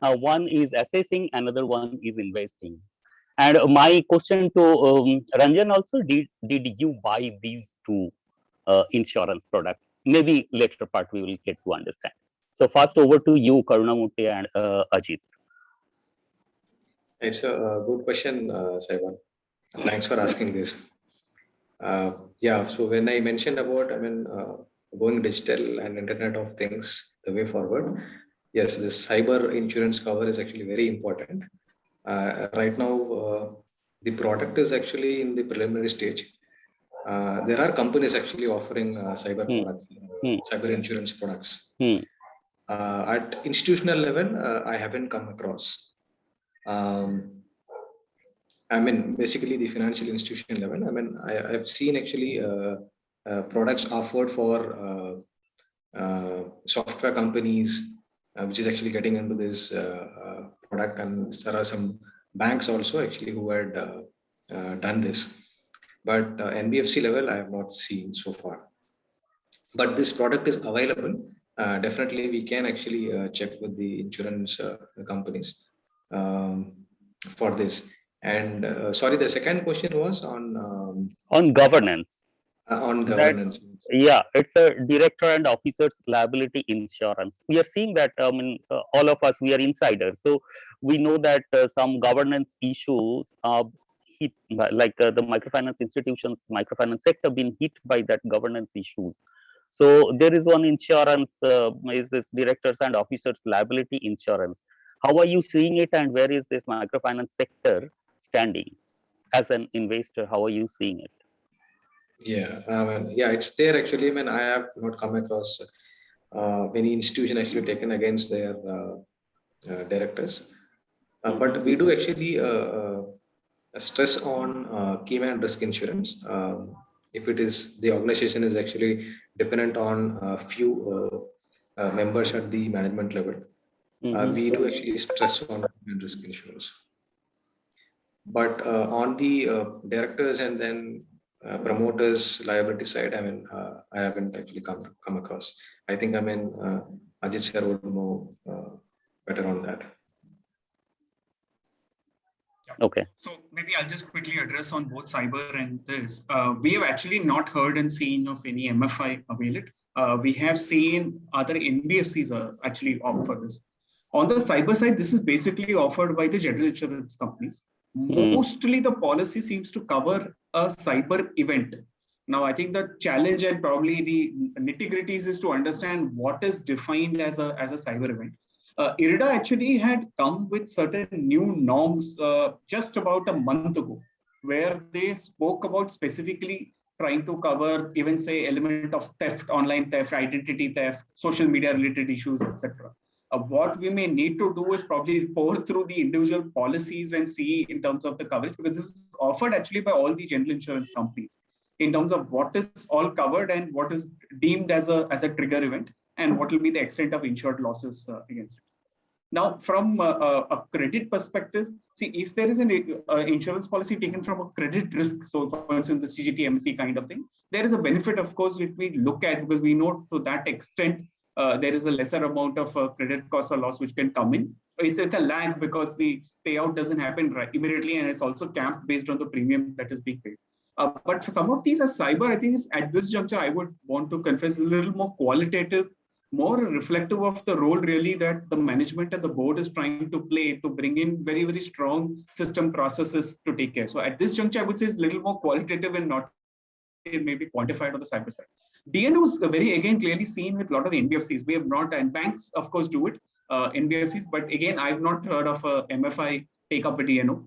one is assessing, another one is investing. And my question to Ranjan also, did you buy these two insurance products? Maybe later part we will get to understand. So first over to you, Karunamurthy and Ajit. It's a good question, Saivan. Thanks for asking this. Yeah, so when I mentioned about, going digital and Internet of Things, the way forward, yes, this cyber insurance cover is actually very important. Right now, the product is actually in the preliminary stage. There are companies actually offering cyber product, cyber insurance products. At institutional level, I haven't come across. Basically the financial institution level. I've seen actually products offered for software companies, which is actually getting into this product, and there are some banks also actually who had done this. But NBFC level, I have not seen so far. But this product is available. Definitely, we can actually check with the insurance companies for this. And sorry, the second question was on governance. On governance. Yeah, it's a director and officers liability insurance. We are seeing that all of us, we are insiders, so we know that some governance issues are hit by, like the microfinance institutions, microfinance sector been hit by that governance issues. So there is one insurance, is this directors and officers liability insurance. How are you seeing it, and where is this microfinance sector standing as an investor? How are you seeing it? Yeah, yeah, it's there actually. I have not come across any institution actually taken against their directors, but we do actually stress on key man risk insurance. If it is the organization is actually dependent on a few members at the management level, we do actually stress on key man risk insurance. But on the directors and then promoters liability side, I haven't actually come across. I think Ajit sir would know better on that. Okay. So maybe I'll just quickly address on both cyber and this. We have actually not heard and seen of any MFI avail it. We have seen other NBFCs actually opt for this. On the cyber side, this is basically offered by the general insurance companies. Mostly the policy seems to cover a cyber event. Now, I think the challenge and probably the nitty-gritties is to understand what is defined as a cyber event. IRDA actually had come with certain new norms just about a month ago, where they spoke about specifically trying to cover even say element of theft, online theft, identity theft, social media related issues, etc. What we may need to do is probably pour through the individual policies and see in terms of the coverage, because this is offered actually by all the general insurance companies in terms of what is all covered and what is deemed as a trigger event and what will be the extent of insured losses against it. Now, from a credit perspective, see, if there is an insurance policy taken from a credit risk, so for instance, the CGT, MSC kind of thing, there is a benefit, of course, which we look at because we know to that extent, there is a lesser amount of credit cost or loss which can come in. It's a lag because the payout doesn't happen right immediately, and it's also capped based on the premium that is being paid. But for some of these as cyber, I think is at this juncture, I would want to confess a little more qualitative, more reflective of the role really that the management and the board is trying to play to bring in very, very strong system processes to take care. So at this juncture, I would say it's a little more qualitative and not maybe quantified on the cyber side. DNO is very, again, clearly seen with a lot of NBFCs. We have not, and banks, of course, do it, NBFCs, but again, I've not heard of a MFI take up a DNO.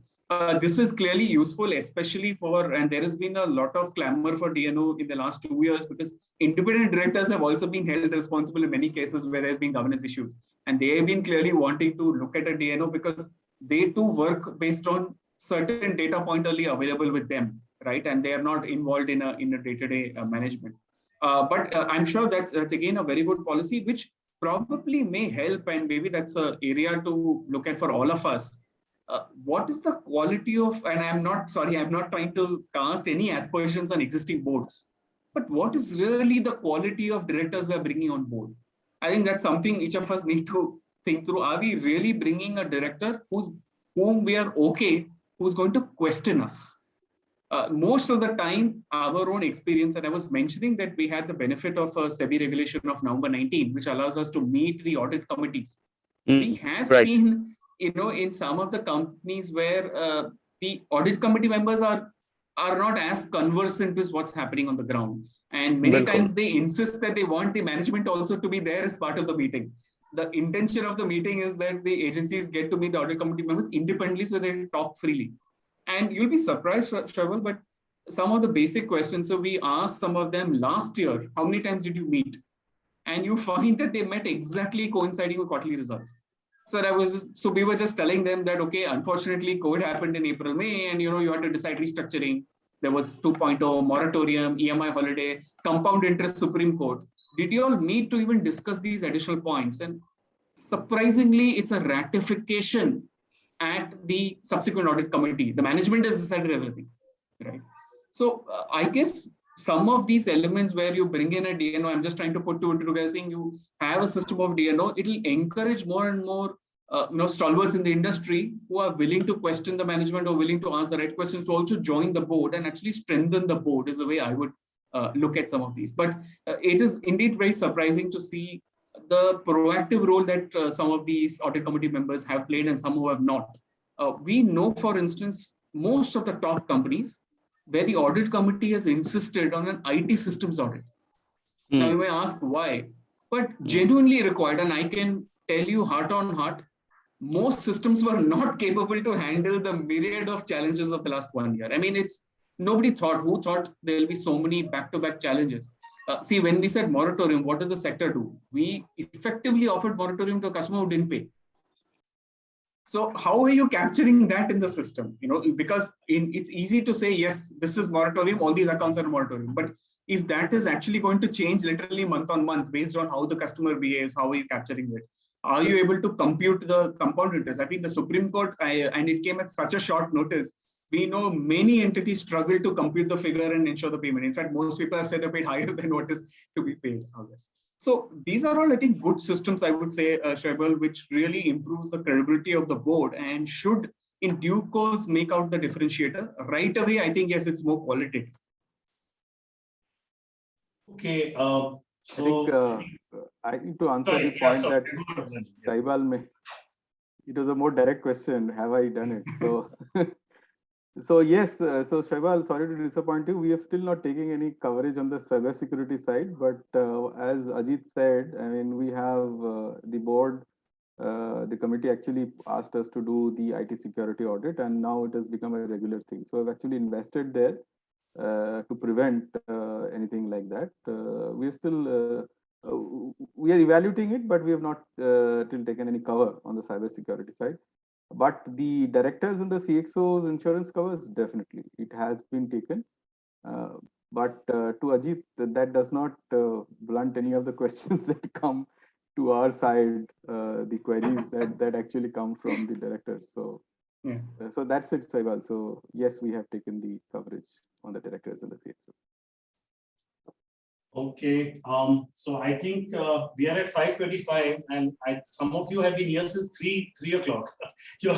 This is clearly useful, especially for, and there has been a lot of clamor for DNO in the last 2 years because independent directors have also been held responsible in many cases where there's been governance issues. And they have been clearly wanting to look at a DNO because they too work based on certain data point only available with them, right? And they are not involved in a day-to-day management. But I'm sure that's again a very good policy, which probably may help, and maybe that's an area to look at for all of us. What is the quality of, and I'm not trying to cast any aspersions on existing boards, but what is really the quality of directors we are bringing on board? I think that's something each of us need to think through. Are we really bringing a director whom we are okay, who's going to question us? Most of the time, our own experience, and I was mentioning that we had the benefit of a SEBI regulation of November 19, which allows us to meet the audit committees. We have seen, in some of the companies where the audit committee members are not as conversant with what's happening on the ground. And many times they insist that they want the management also to be there as part of the meeting. The intention of the meeting is that the agencies get to meet the audit committee members independently so they talk freely. And you'll be surprised, Shravan, but some of the basic questions, so we asked some of them last year, how many times did you meet? And you find that they met exactly coinciding with quarterly results. So we were just telling them that, okay, unfortunately, COVID happened in April, May, and you had to decide restructuring. There was 2.0, moratorium, EMI holiday, compound interest, Supreme Court. Did you all meet to even discuss these additional points? And surprisingly, it's a ratification at the subsequent audit committee. The management has decided everything, right? So I guess some of these elements where you bring in a DNO, I'm just trying to put two into together, saying you have a system of DNO, it'll encourage more and more stalwarts in the industry who are willing to question the management or willing to ask the right questions to also join the board and actually strengthen the board is the way I would look at some of these. But it is indeed very surprising to see the proactive role that some of these audit committee members have played and some who have not. We know, for instance, most of the top companies where the audit committee has insisted on an IT systems audit. Now you may ask why, but genuinely required, and I can tell you heart on heart, most systems were not capable to handle the myriad of challenges of the last 1 year. I mean, who thought there'll be so many back-to-back challenges? See, when we said moratorium, what did the sector do? We effectively offered moratorium to a customer who didn't pay. So how are you capturing that in the system? Because it's easy to say, yes, this is moratorium, all these accounts are moratorium. But if that is actually going to change literally month on month based on how the customer behaves, how are you capturing it? Are you able to compute the compound interest? I think the Supreme Court, and it came at such a short notice, we know many entities struggle to compute the figure and ensure the payment. In fact, most people have said they're paid higher than what is to be paid. So these are all, I think, good systems, I would say, Shaibal, which really improves the credibility of the board and should, in due course, make out the differentiator. Right away, I think, yes, it's more qualitative. Okay. I think I think to answer the point that Saibal made, it was a more direct question. Have I done it? So, so yes. So Saibal, sorry to disappoint you. We have still not taken any coverage on the cybersecurity side, but as Ajit said, I mean, we have the board. The committee actually asked us to do the IT security audit, and now it has become a regular thing. So I've actually invested there to prevent anything like that. We are still we are evaluating it, but we have not till taken any cover on the cybersecurity side. But the directors and the CXOs insurance covers, definitely it has been taken. But to Ajit, that does not blunt any of the questions that come to our side, the queries that actually come from the directors. So, so that's it, Saibal. So yes, we have taken the coverage on the directors and the CXO. Okay, so I think we are at 5:25, and some of you have been here since 3 o'clock. You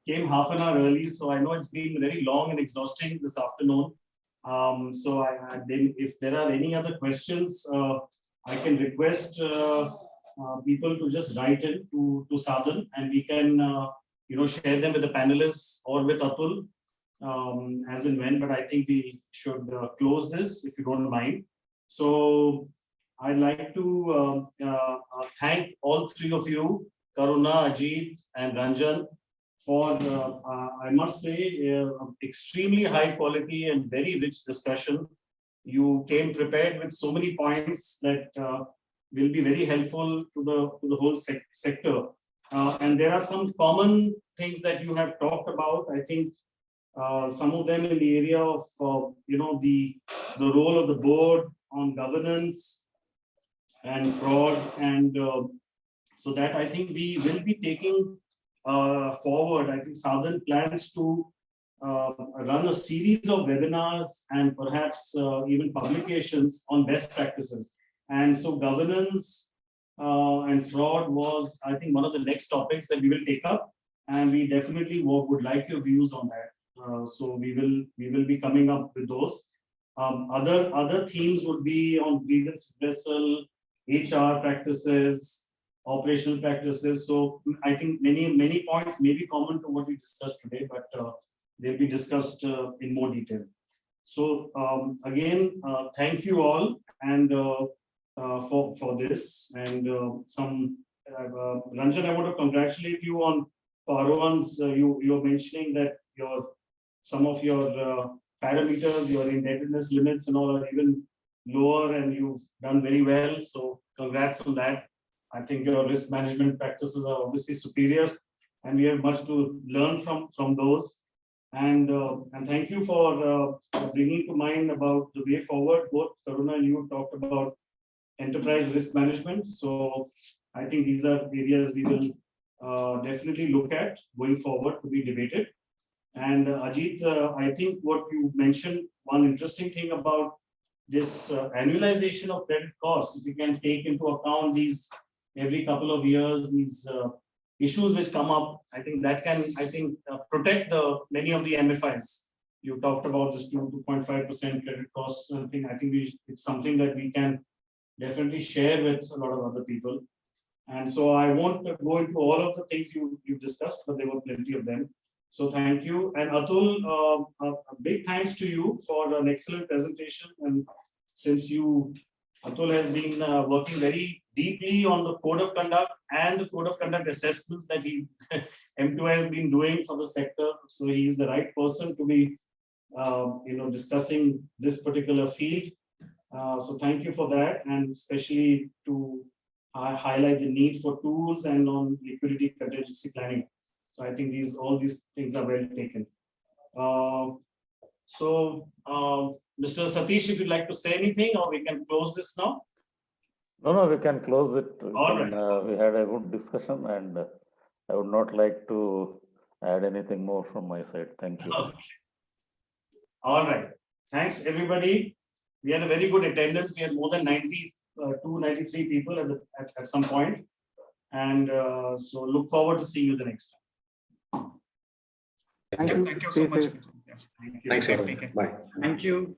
came half an hour early, so I know it's been very long and exhausting this afternoon. So then if there are any other questions, I can request people to just write in to Sadhan, and we can share them with the panelists or with Atul as and when. But I think we should close this, if you don't mind. So I'd like to thank all three of you, Karuna, Ajit, and Ranjan, for, I must say, extremely high quality and very rich discussion. You came prepared with so many points that will be very helpful to the whole sector. And there are some common things that you have talked about. I think some of them in the area of the role of the board on governance and fraud, and so that I think we will be taking forward. I think Sadhan plans to run a series of webinars and perhaps even publications on best practices. And so governance and fraud was, I think, one of the next topics that we will take up, and we definitely would like your views on that. So we will be coming up with those. Other themes would be on grievance redressal, HR practices, operational practices. So I think many points may be common to what we discussed today, but they'll be discussed in more detail. So again, thank you all, and for this. And Ranjan, I want to congratulate you on Parwan's. You're mentioning that some of your parameters, your indebtedness limits and all are even lower, and you've done very well. So congrats on that. I think your risk management practices are obviously superior, and we have much to learn from those. And thank you for bringing to mind about the way forward. Both Karuna and you have talked about enterprise risk management. So I think these are areas we will definitely look at going forward to be debated. And Ajit, I think what you mentioned, one interesting thing about this annualization of credit costs, if you can take into account these every couple of years, these issues which come up, I think that can, protect many of the MFIs. You talked about this 2.5% credit costs. Something I think it's something that we can definitely share with a lot of other people. And so I won't go into all of the things you discussed, but there were plenty of them. So thank you. And Atul, a big thanks to you for an excellent presentation. And since Atul has been working very deeply on the code of conduct and the code of conduct assessments that M2 has been doing for the sector. So he is the right person to be discussing this particular field. So thank you for that, and especially to highlight the need for tools and on liquidity contingency planning. So I think all these things are well taken. Mr. Satish, if you'd like to say anything, or we can close this now. No, we can close it. All right. We had a good discussion, and I would not like to add anything more from my side. Thank you. Okay. All right. Thanks, everybody. We had a very good attendance. We had more than 93 people at some point. And so look forward to seeing you the next time. Thank you. Thank you so much. Yeah. Thanks, everyone. Bye. Thank you.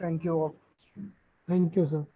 Thank you all. Thank you, sir.